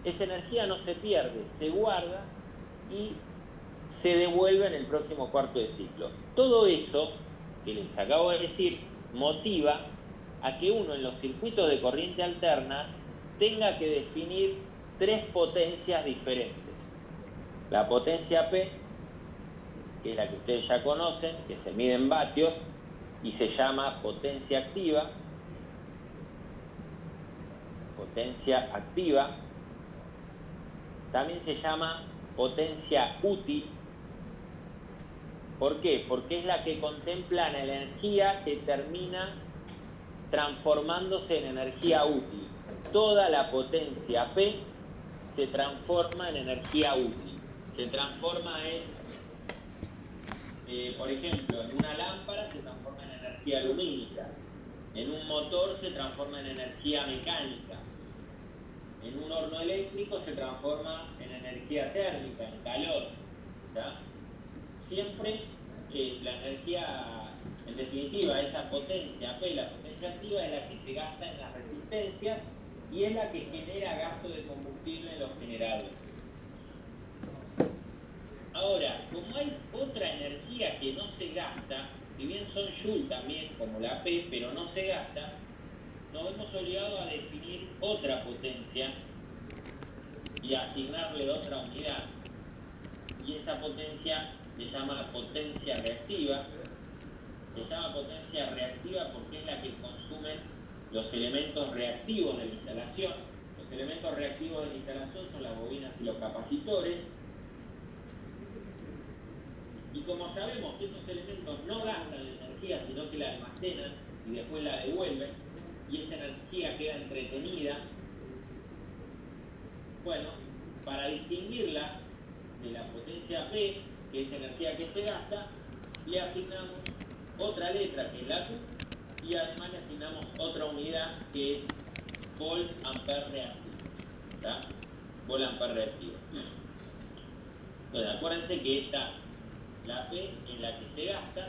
esa energía no se pierde, se guarda y se devuelve en el próximo cuarto de ciclo. Todo eso que les acabo de decir motiva a que uno en los circuitos de corriente alterna tenga que definir 3 potencias diferentes. la potencia P, que es la que ustedes ya conocen, que se mide en vatios y se llama potencia activa. Potencia activa. También se llama potencia útil. ¿Por qué? Porque es la que contempla la energía que termina transformándose en energía útil. Toda la potencia P se transforma en energía útil. Se transforma en, por ejemplo, en una lámpara se transforma en energía lumínica. En un motor se transforma en energía mecánica. En un horno eléctrico se transforma en energía térmica, en calor. ¿Tá? Siempre que la energía, en definitiva, esa potencia P, la potencia activa, es la que se gasta en las resistencias y es la que genera gasto de combustible en los generadores. Ahora, como hay otra energía que no se gasta, si bien son Joule también, como la P, pero no se gasta, nos vemos obligados a definir otra potencia y a asignarle otra unidad. Y esa potencia se llama potencia reactiva. Se llama potencia reactiva porque es la que consumen los elementos reactivos de la instalación. Los elementos reactivos de la instalación son las bobinas y los capacitores. Y como sabemos que esos elementos no gastan energía, sino que la almacenan y después la devuelven, y esa energía queda entretenida, bueno, para distinguirla de la potencia P, que es energía que se gasta, le asignamos otra letra, que es la Q, y además le asignamos otra unidad, que es volt-ampere reactivo. ¿Tá? Volt-ampere reactivo. Entonces, acuérdense que esta, la P, es la que se gasta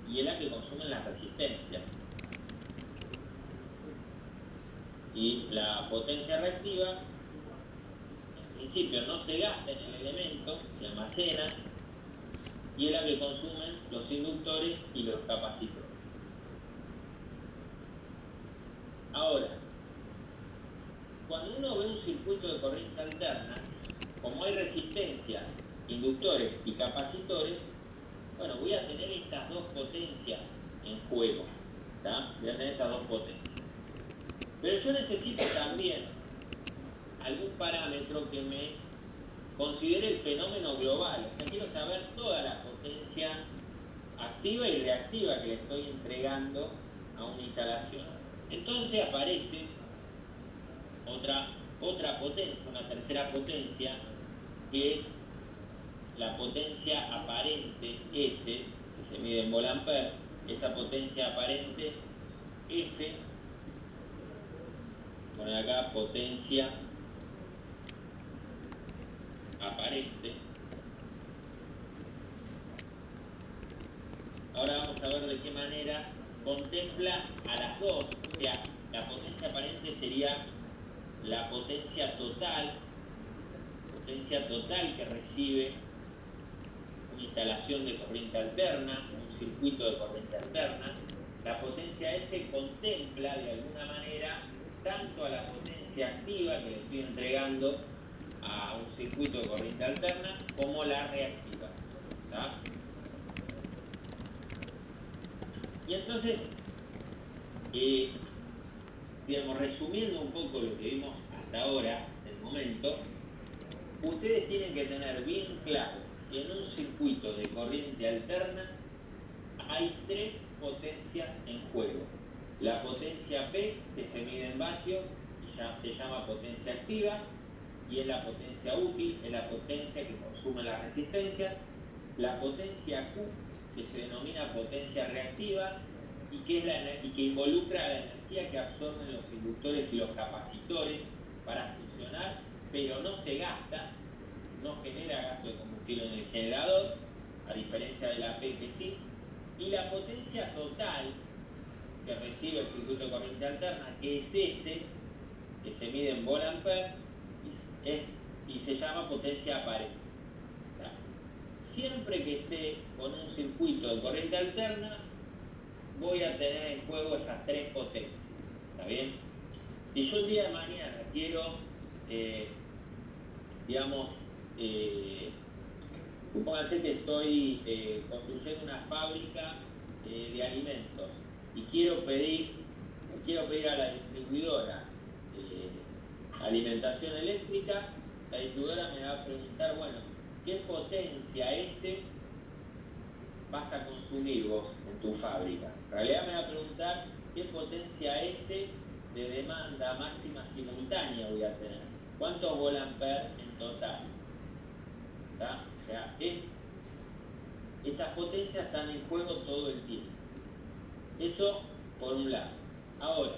y es la que consume las resistencias. Y la potencia reactiva, en principio, no se gasta en el elemento, se almacena y es la que consumen los inductores y los capacitores. Ahora, cuando uno ve un circuito de corriente alterna, como hay resistencias, inductores y capacitores, bueno, voy a tener estas dos potencias en juego. ¿Tá? Voy a tener estas dos potencias. Pero yo necesito también algún parámetro que me considere el fenómeno global. O sea, quiero saber toda la potencia activa y reactiva que le estoy entregando a una instalación. Entonces aparece otra potencia, una tercera potencia, que es la potencia aparente S, que se mide en volt-ampere. Esa potencia aparente S, poner acá potencia aparente. Ahora vamos a ver de qué manera contempla a las dos. O sea, la potencia aparente sería la potencia total que recibe una instalación de corriente alterna, un circuito de corriente alterna. La potencia S contempla de alguna manera tanto a la potencia activa que le estoy entregando a un circuito de corriente alterna como la reactiva. ¿Tá? Y entonces, digamos, resumiendo un poco lo que vimos hasta ahora, del momento, ustedes tienen que tener bien claro que en un circuito de corriente alterna hay tres potencias en juego. La potencia P, que se mide en vatios, y ya se llama potencia activa, y es la potencia útil, es la potencia que consume las resistencias. La potencia Q, que se denomina potencia reactiva, y que involucra la energía que absorben los inductores y los capacitores para funcionar, pero no se gasta, no genera gasto de combustible en el generador, a diferencia de la P que sí. Y la potencia total que recibe el circuito de corriente alterna, que es S, que se mide en volt-ampere, y se llama potencia aparente. ¿Tá? Siempre que esté con un circuito de corriente alterna, voy a tener en juego esas tres potencias. ¿Está bien? Si yo el día de mañana quiero digamos, supónganse que estoy construyendo una fábrica de alimentos y quiero pedir a la distribuidora alimentación eléctrica. La distribuidora me va a preguntar, bueno, ¿qué potencia S vas a consumir vos en tu fábrica? En realidad me va a preguntar qué potencia S de demanda máxima simultánea voy a tener. ¿Cuántos volamper en total? ¿Está? O sea, estas potencias están en juego todo el tiempo. Eso por un lado. Ahora,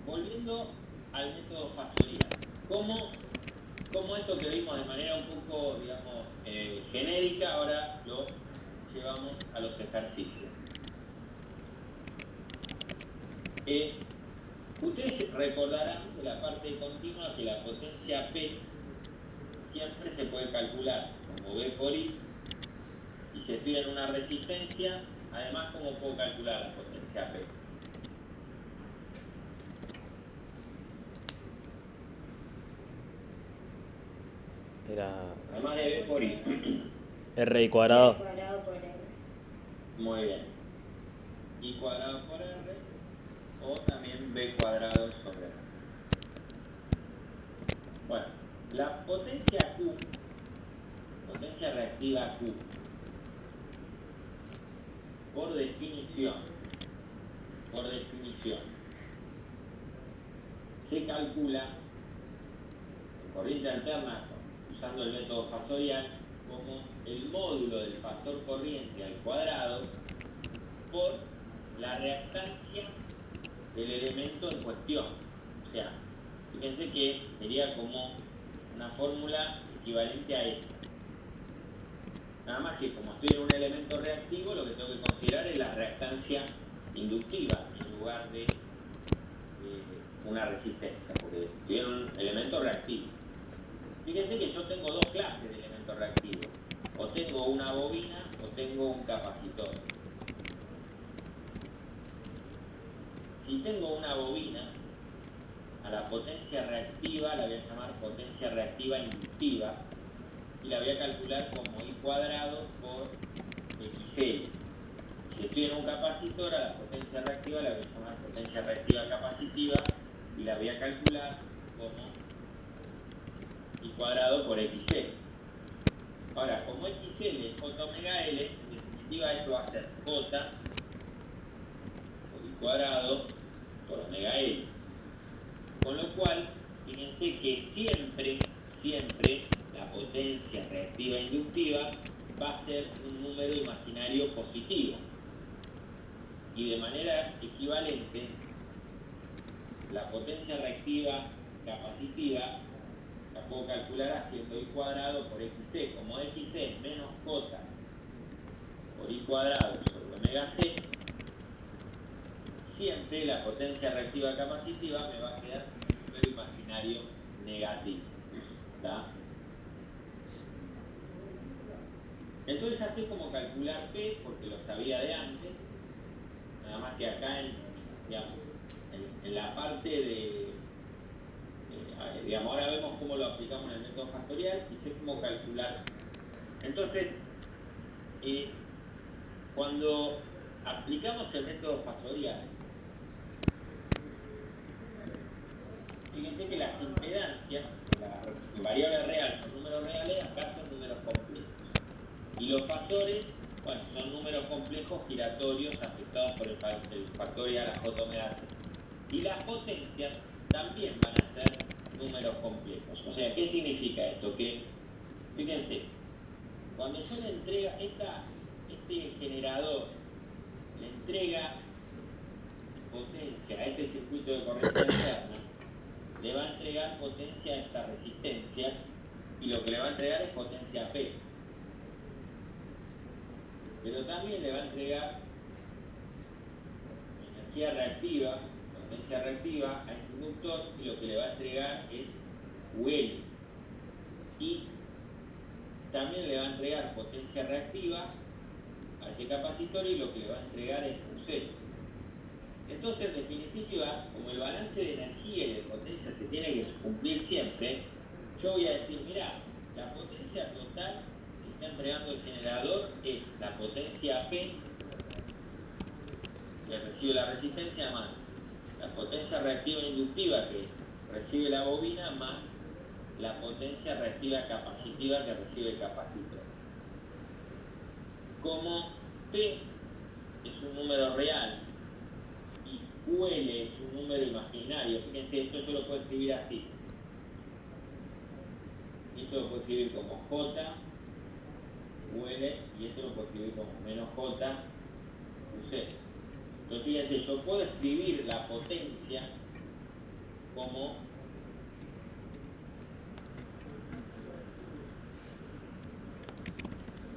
volviendo al método Fasorial, ¿cómo esto que vimos de manera un poco, digamos, genérica, ahora lo llevamos a los ejercicios? Ustedes recordarán de la parte continua que la potencia P siempre se puede calcular como V por I, y si estoy en una resistencia, además, ¿cómo puedo calcular la potencia P? Era Además de V por I. R² cuadrado. Cuadrado por R. Muy bien. I cuadrado por R, o también B cuadrado sobre R. Bueno, la potencia Q, potencia reactiva Q, por definición, se calcula en corriente alterna usando el método Fasorial como el módulo del fasor corriente al cuadrado por la reactancia del elemento en cuestión. O sea, fíjense que sería como una fórmula equivalente a esta. Nada más que como estoy en un elemento reactivo, lo que tengo que considerar es la reactancia inductiva en lugar de una resistencia, porque estoy en un elemento reactivo. Fíjense que yo tengo dos clases de elementos reactivos. O tengo una bobina o tengo un capacitor. Si tengo una bobina, a la potencia reactiva la voy a llamar potencia reactiva inductiva y la voy a calcular como I cuadrado por XL. Si estoy en un capacitor, a la potencia reactiva la voy a llamar potencia reactiva capacitiva y la voy a calcular como I cuadrado por XL. Ahora, como XL es J omega L, en definitiva esto va a ser J por I cuadrado por omega L. Con lo cual, fíjense que siempre la potencia reactiva inductiva va a ser un número imaginario positivo. Y de manera equivalente, la potencia reactiva capacitiva la puedo calcular haciendo I cuadrado por XC. Como XC es menos J por I cuadrado sobre omega C, siempre la potencia reactiva capacitiva me va a quedar un número imaginario negativo. ¿Está? Entonces así como calcular P, porque lo sabía de antes, nada más que acá en la parte digamos, ahora vemos cómo lo aplicamos en el método Fasorial y sé cómo calcular. Entonces, cuando aplicamos el método Fasorial, fíjense que las impedancias, la variable real son números reales, acá son números complejos. Y los fasores, bueno, son números complejos giratorios afectados por el factorial a J omega T. Y las potencias también van a ser números complejos. O sea, ¿qué significa esto? Que, fíjense, cuando yo le entrega este generador, le entrega potencia a este circuito de corriente alterna, le va a entregar potencia a esta resistencia y lo que le va a entregar es potencia P. Pero también le va a entregar energía reactiva, potencia reactiva a este inductor y lo que le va a entregar es UL. Y también le va a entregar potencia reactiva a este capacitor y lo que le va a entregar es UC. Entonces, en definitiva, como el balance de energía y de potencia se tiene que cumplir siempre, yo voy a decir, mira, la potencia total que está entregando el generador es la potencia P que recibe la resistencia más la potencia reactiva inductiva que recibe la bobina más la potencia reactiva capacitiva que recibe el capacitor. Como P es un número real y QL es un número imaginario, fíjense, esto yo lo puedo escribir así. Esto lo puedo escribir como J, QL, y esto lo puedo escribir como menos J, QC. Entonces fíjense, yo puedo escribir la potencia como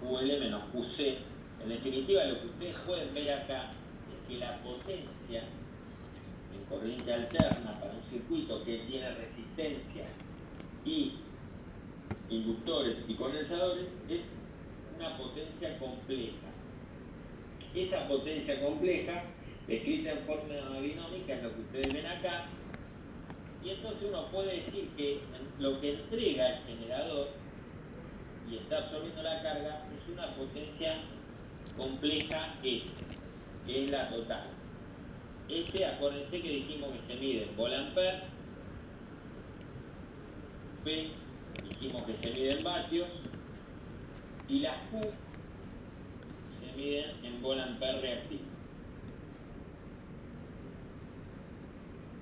QL menos QC. En definitiva, lo que ustedes pueden ver acá es que la potencia en corriente alterna para un circuito que tiene resistencia y inductores y condensadores es una potencia compleja. Esa potencia compleja, escrita en forma binómica, es lo que ustedes ven acá, y entonces uno puede decir que lo que entrega el generador y está absorbiendo la carga es una potencia compleja S, que es la total. S, acuérdense que dijimos que se mide en volt-ampere, P dijimos que se mide en vatios, y las Q se miden en volt-ampere reactivo.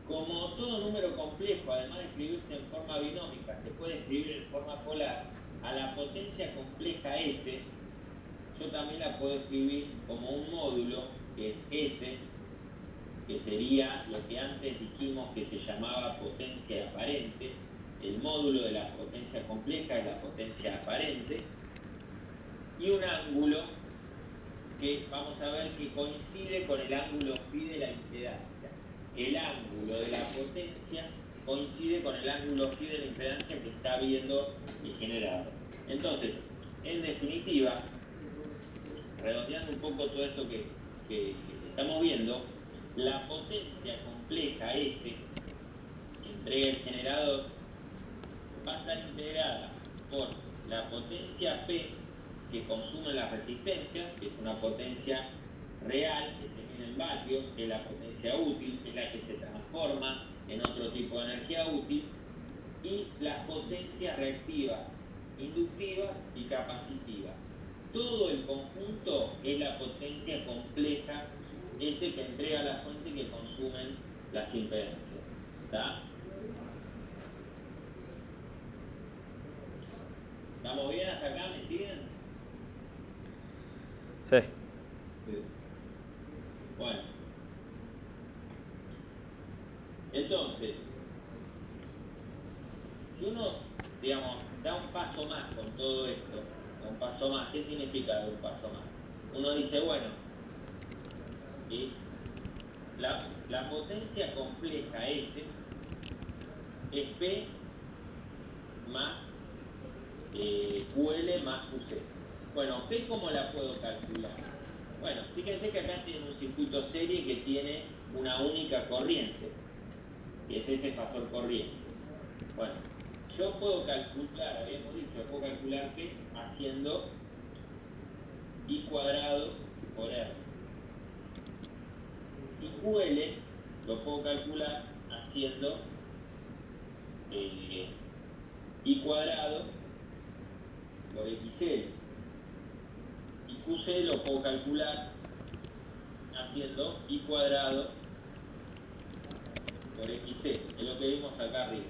Como todo número complejo, además de escribirse en forma binómica, se puede escribir en forma polar, a la potencia compleja S, yo también la puedo escribir como un módulo, que es S, que sería lo que antes dijimos que se llamaba potencia aparente. El módulo de la potencia compleja es la potencia aparente, y un ángulo que vamos a ver que coincide con el ángulo phi de la impedancia. El ángulo de la potencia coincide con el ángulo phi de la impedancia que está viendo el generador. Entonces, en definitiva, redondeando un poco todo esto que estamos viendo, la potencia compleja S que entrega el generador va a estar integrada por la potencia P que consume las resistencias, que es una potencia real, que se mide en vatios, que es la potencia útil, que es la que se transforma en otro tipo de energía útil, y las potencias reactivas, inductivas y capacitivas. Todo el conjunto es la potencia compleja, ese que entrega la fuente que consumen las impedancias. ¿Está? ¿Estamos bien hasta acá? ¿Me siguen? Sí. Bueno. Entonces, si uno, digamos, da un paso más con todo esto, un paso más, ¿qué significa dar un paso más? Uno dice, bueno, ¿sí? la potencia compleja S es P más QL más QC. Bueno, P, ¿cómo la puedo calcular? Bueno, fíjense que acá tiene un circuito serie que tiene una única corriente, que es ese fasor corriente. Bueno, yo puedo calcular, habíamos dicho, puedo calcular P haciendo I cuadrado por R. Y QL lo puedo calcular haciendo I cuadrado por XL. Y QC lo puedo calcular haciendo I cuadrado por XC, es lo que vimos acá arriba.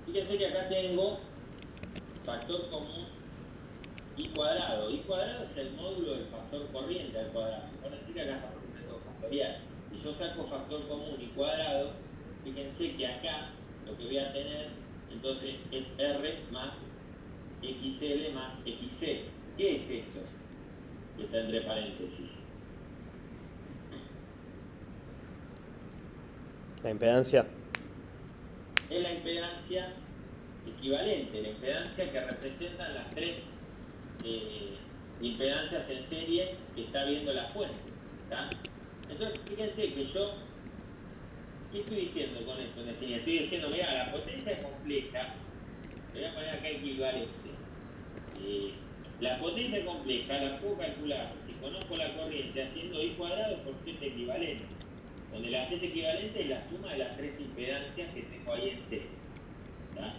Fíjense que acá tengo factor común I cuadrado. I cuadrado es el módulo del fasor corriente al cuadrado. Acuérdense que acá estamos en un método fasorial. Si yo saco factor común I cuadrado, fíjense que acá lo que voy a tener entonces es R más XL más XC. ¿Qué es esto? Que está entre paréntesis. La impedancia. Es la impedancia equivalente, la impedancia que representan las tres impedancias en serie que está viendo la fuente. ¿Está? Entonces, fíjense que yo, ¿qué estoy diciendo con esto? En definitiva, estoy diciendo, mira, la potencia compleja, le voy a poner acá equivalente. La potencia compleja la puedo calcular si conozco la corriente haciendo I cuadrado por Z equivalente, donde la Z equivalente es la suma de las tres impedancias que tengo ahí en C. ¿Está?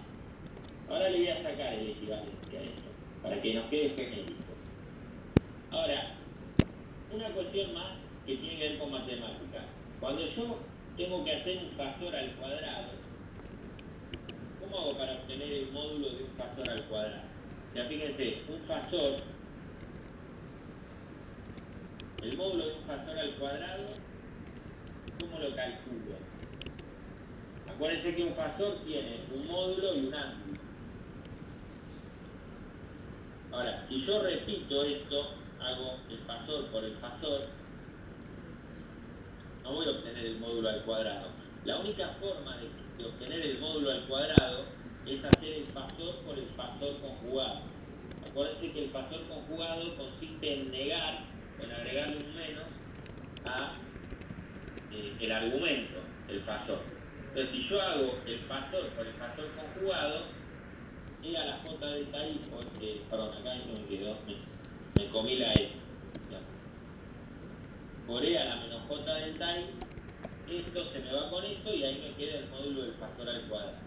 Ahora le voy a sacar el equivalente a esto, para que nos quede genérico. Ahora, una cuestión más que tiene que ver con matemática. Cuando yo tengo que hacer un fasor al cuadrado, ¿cómo hago para obtener el módulo de un fasor al cuadrado? O sea, fíjense, un fasor, el módulo de un fasor al cuadrado, ¿cómo lo calculo? Acuérdense que un fasor tiene un módulo y un ángulo. Ahora, si yo repito esto, hago el fasor por el fasor, no voy a obtener el módulo al cuadrado. La única forma de obtener el módulo al cuadrado es hacer el fasor por el fasor conjugado. Acuérdense que el fasor conjugado consiste en negar, o en agregarle un menos a el argumento, el fasor. Entonces, si yo hago el fasor por el fasor conjugado, E a la J delta I, perdón, acá no me quedó, me comí la E. Por E a la menos J delta I, esto se me va con esto y ahí me queda el módulo del fasor al cuadrado.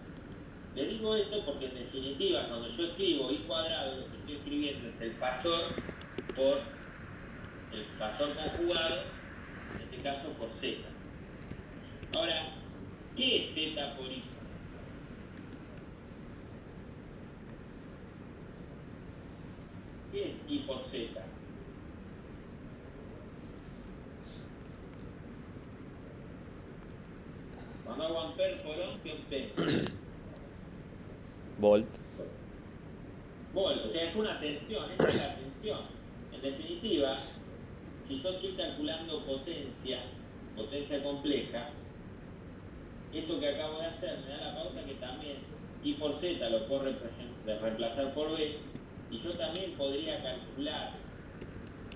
Les digo esto porque en definitiva, cuando yo escribo I cuadrado, lo que estoy escribiendo es el fasor por el fasor conjugado, en este caso por Z. Ahora, ¿qué es Z por I? ¿Qué es I por Z? Cuando hago ampere por ohm, ¿qué obtengo? Volt. Volt, o sea, es una tensión, esa es la tensión. En definitiva, si yo estoy calculando potencia compleja, esto que acabo de hacer me da la pauta que también I por Z lo puedo reemplazar por B, y yo también podría calcular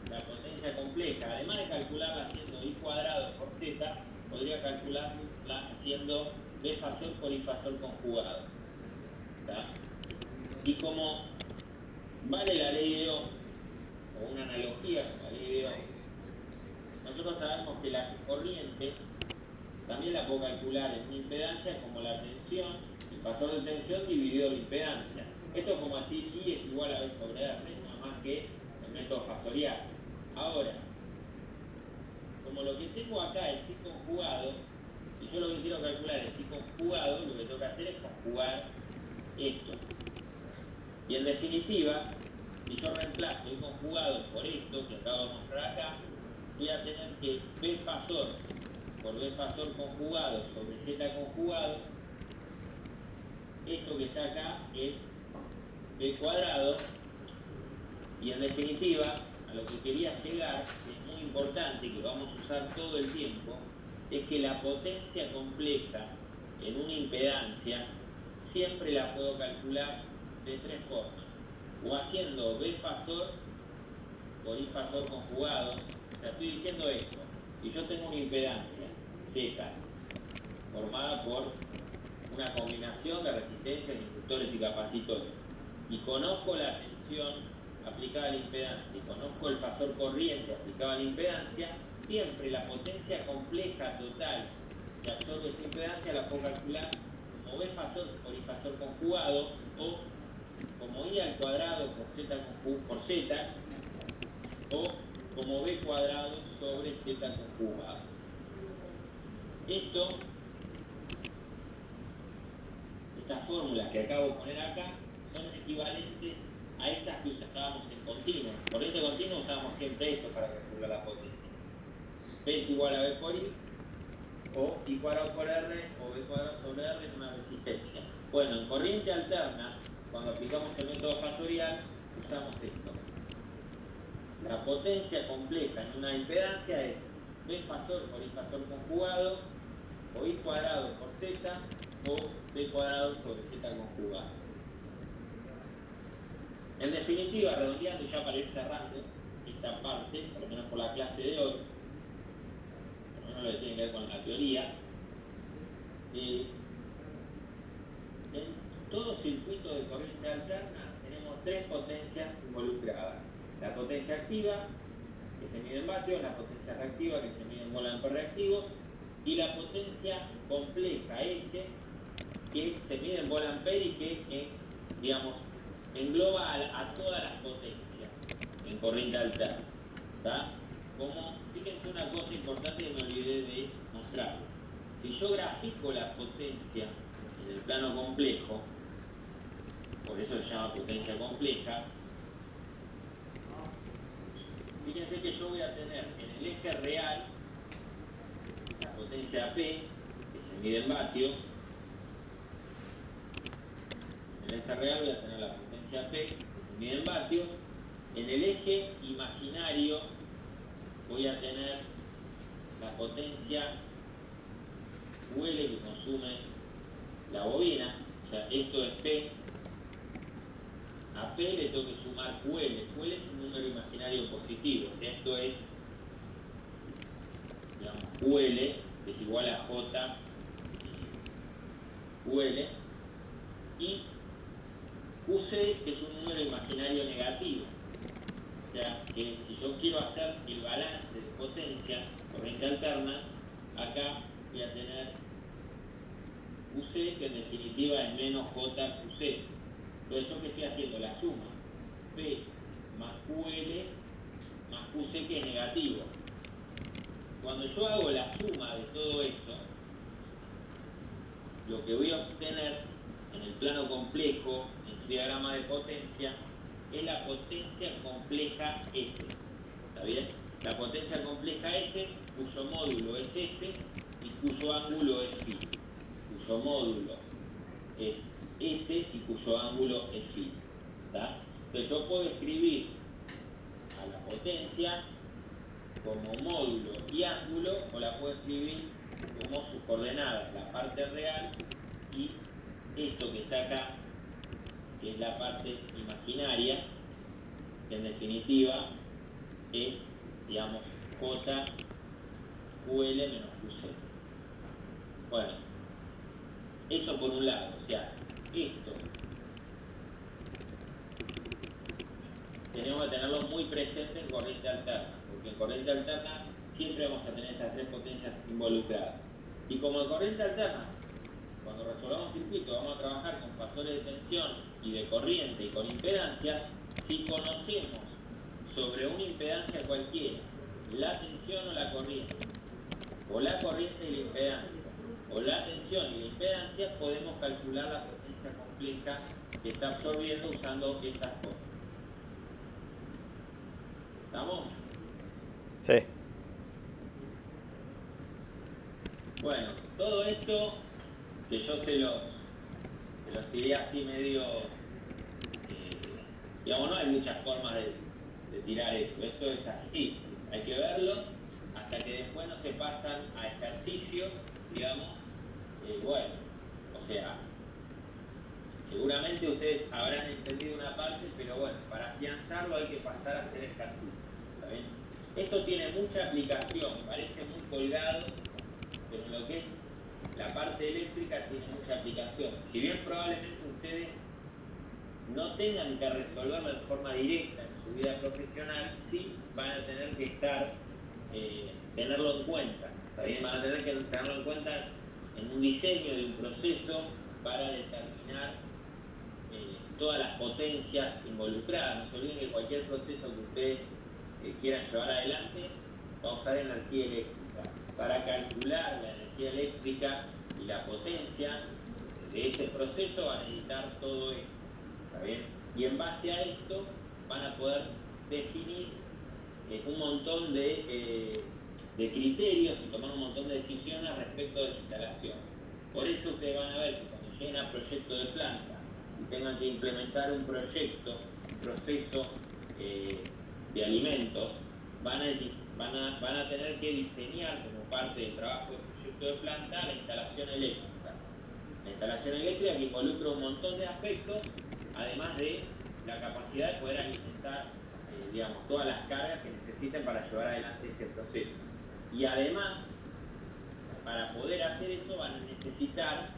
la potencia compleja, además de calcularla haciendo I cuadrado por Z, podría calcularla haciendo B fasor por I fasor conjugado. ¿Está? Y como vale la ley de Ohm, o una analogía con la ley de Ohm, nosotros sabemos que la corriente también la puedo calcular en una impedancia como la tensión, el fasor de tensión dividido la impedancia. Esto es como decir I es igual a B sobre R, nada más que el método fasorial. Ahora, como lo que tengo acá es I conjugado, y yo lo que quiero calcular es I conjugado, lo que tengo que hacer es conjugar esto. Y en definitiva, si yo reemplazo I conjugado por esto que acabo de mostrar acá, voy a tener que B fasor por B fasor conjugado sobre Z conjugado, esto que está acá es B cuadrado, y en definitiva, a lo que quería llegar, que es muy importante, que vamos a usar todo el tiempo, es que la potencia compleja en una impedancia siempre la puedo calcular de tres formas: o haciendo B fasor por I fasor conjugado. O sea, estoy diciendo esto: si yo tengo una impedancia Z formada por una combinación de resistencias, inductores y capacitores, y conozco la tensión aplicada a la impedancia y conozco el fasor corriente aplicado a la impedancia, siempre la potencia compleja total que absorbe esa impedancia la puedo calcular como B fasor por I fasor conjugado, o como I al cuadrado por Z, o como B cuadrado sobre Z conjugado. Estas fórmulas que acabo de poner acá son equivalentes a estas que usábamos en continuo. Corriente continua usábamos siempre esto para calcular la potencia. P es igual a B por I, o I cuadrado por R, o B cuadrado sobre R en una resistencia. Bueno, en corriente alterna, cuando aplicamos el método fasorial, usamos esto. La potencia compleja en una impedancia es B fasor por I fasor conjugado, o I cuadrado por Z, o B cuadrado sobre Z conjugado. En definitiva, redondeando ya para ir cerrando esta parte, por lo menos por la clase de hoy, menos lo que tiene que ver con la teoría. En todo circuito de corriente alterna tenemos tres potencias involucradas. La potencia activa, que se mide en vatios, la potencia reactiva, que se mide en mol/ampere reactivos, y la potencia compleja S, que se mide en mol/ampere y que, digamos, engloba a todas las potencias en corriente alterna. ¿Tá? Como, fíjense una cosa importante que me olvidé de mostrarles. Si yo grafico la potencia en el plano complejo, por eso se llama potencia compleja, fíjense que yo voy a tener en el eje real la potencia P, que se mide en vatios. En el eje real voy a tener la potencia P, que se mide en vatios. En el eje imaginario voy a tener la potencia QL que consume la bobina. O sea, esto es P. A P le tengo que sumar QL. QL es un número imaginario positivo. O sea, esto es, digamos, QL, que es igual a J QL. Y QC, que es un número imaginario negativo. O sea, que si yo quiero hacer el balance de potencia, corriente alterna, acá voy a tener QC, que en definitiva es menos JQC. Entonces, ¿yo qué estoy haciendo? La suma P más QL más QC, que es negativo. Cuando yo hago la suma de todo eso, lo que voy a obtener en el plano complejo, en un diagrama de potencia, es la potencia compleja S. ¿Está bien? La potencia compleja S, cuyo módulo es S y cuyo ángulo es phi. Cuyo módulo es S y cuyo ángulo es phi. ¿Está? Entonces yo puedo escribir a la potencia como módulo y ángulo, o la puedo escribir como sus coordenadas, la parte real y esto que está acá, que es la parte imaginaria, que en definitiva es, digamos, JQL menos QC. Bueno, eso por un lado. O sea, esto tenemos que tenerlo muy presente en corriente alterna, porque en corriente alterna siempre vamos a tener estas tres potencias involucradas. Y como en corriente alterna, cuando resolvamos circuitos vamos a trabajar con fasores de tensión y de corriente y con impedancia. Si conocemos sobre una impedancia cualquiera, la tensión o la corriente, o la corriente y la impedancia, o la tensión y la impedancia, podemos calcular la potencia compleja que está absorbiendo usando estas formas. ¿Estamos? Sí. Bueno, todo esto que yo se los tiré así medio, digamos, no hay muchas formas de tirar esto. Esto es así, hay que verlo hasta que después no se pasan a ejercicios, digamos. Bueno, o sea, seguramente ustedes habrán entendido una parte, pero bueno, para afianzarlo hay que pasar a hacer ejercicios. ¿Está bien? Esto tiene mucha aplicación, parece muy colgado, pero en lo que es la parte eléctrica tiene mucha aplicación. Si bien probablemente ustedes no tengan que resolverlo de forma directa en su vida profesional, sí van a tener que tenerlo en cuenta. ¿Está bien? Van a tener que tenerlo en cuenta en un diseño de un proceso para determinar todas las potencias involucradas. No se olviden que cualquier proceso que ustedes quieran llevar adelante va a usar energía eléctrica. Para calcular la energía eléctrica y la potencia de ese proceso van a necesitar todo esto. ¿Está bien? Y en base a esto van a poder definir un montón de criterios y tomar un montón de decisiones respecto de la instalación. Por eso ustedes van a ver que cuando lleguen a proyecto de planta y tengan que implementar un proyecto, un proceso de alimentos, van a tener que diseñar como parte del trabajo del proyecto de planta la instalación eléctrica. La instalación eléctrica que involucra un montón de aspectos, además de la capacidad de poder alimentar digamos, todas las cargas que necesiten para llevar adelante ese proceso. Y además para poder hacer eso van a necesitar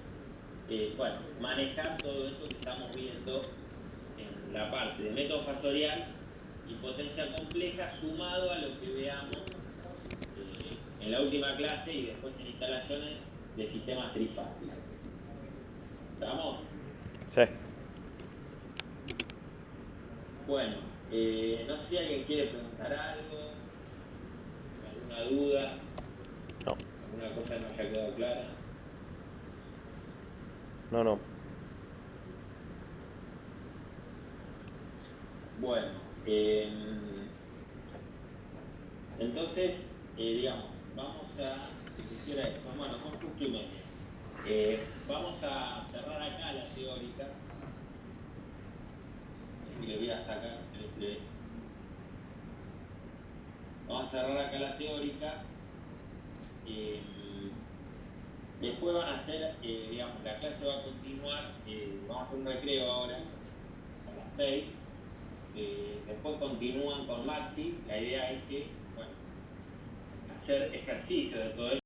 manejar todo esto que estamos viendo en la parte de método fasorial y potencia compleja, sumado a lo que veamos en la última clase y después en instalaciones de sistemas trifásicos. ¿Estamos? Sí. Bueno, no sé si alguien quiere preguntar algo, alguna duda, No. alguna cosa que no haya quedado clara. No. Bueno, entonces, digamos, vamos a... ¿Qué era eso? Bueno, son justo y media. Vamos a cerrar acá la teórica. Y le voy a sacar el Vamos a cerrar acá la teórica. Después van a hacer, digamos, la clase va a continuar, vamos a hacer un recreo ahora, a las 6. Después continúan con Maxi. La idea es que, hacer ejercicio de todo esto.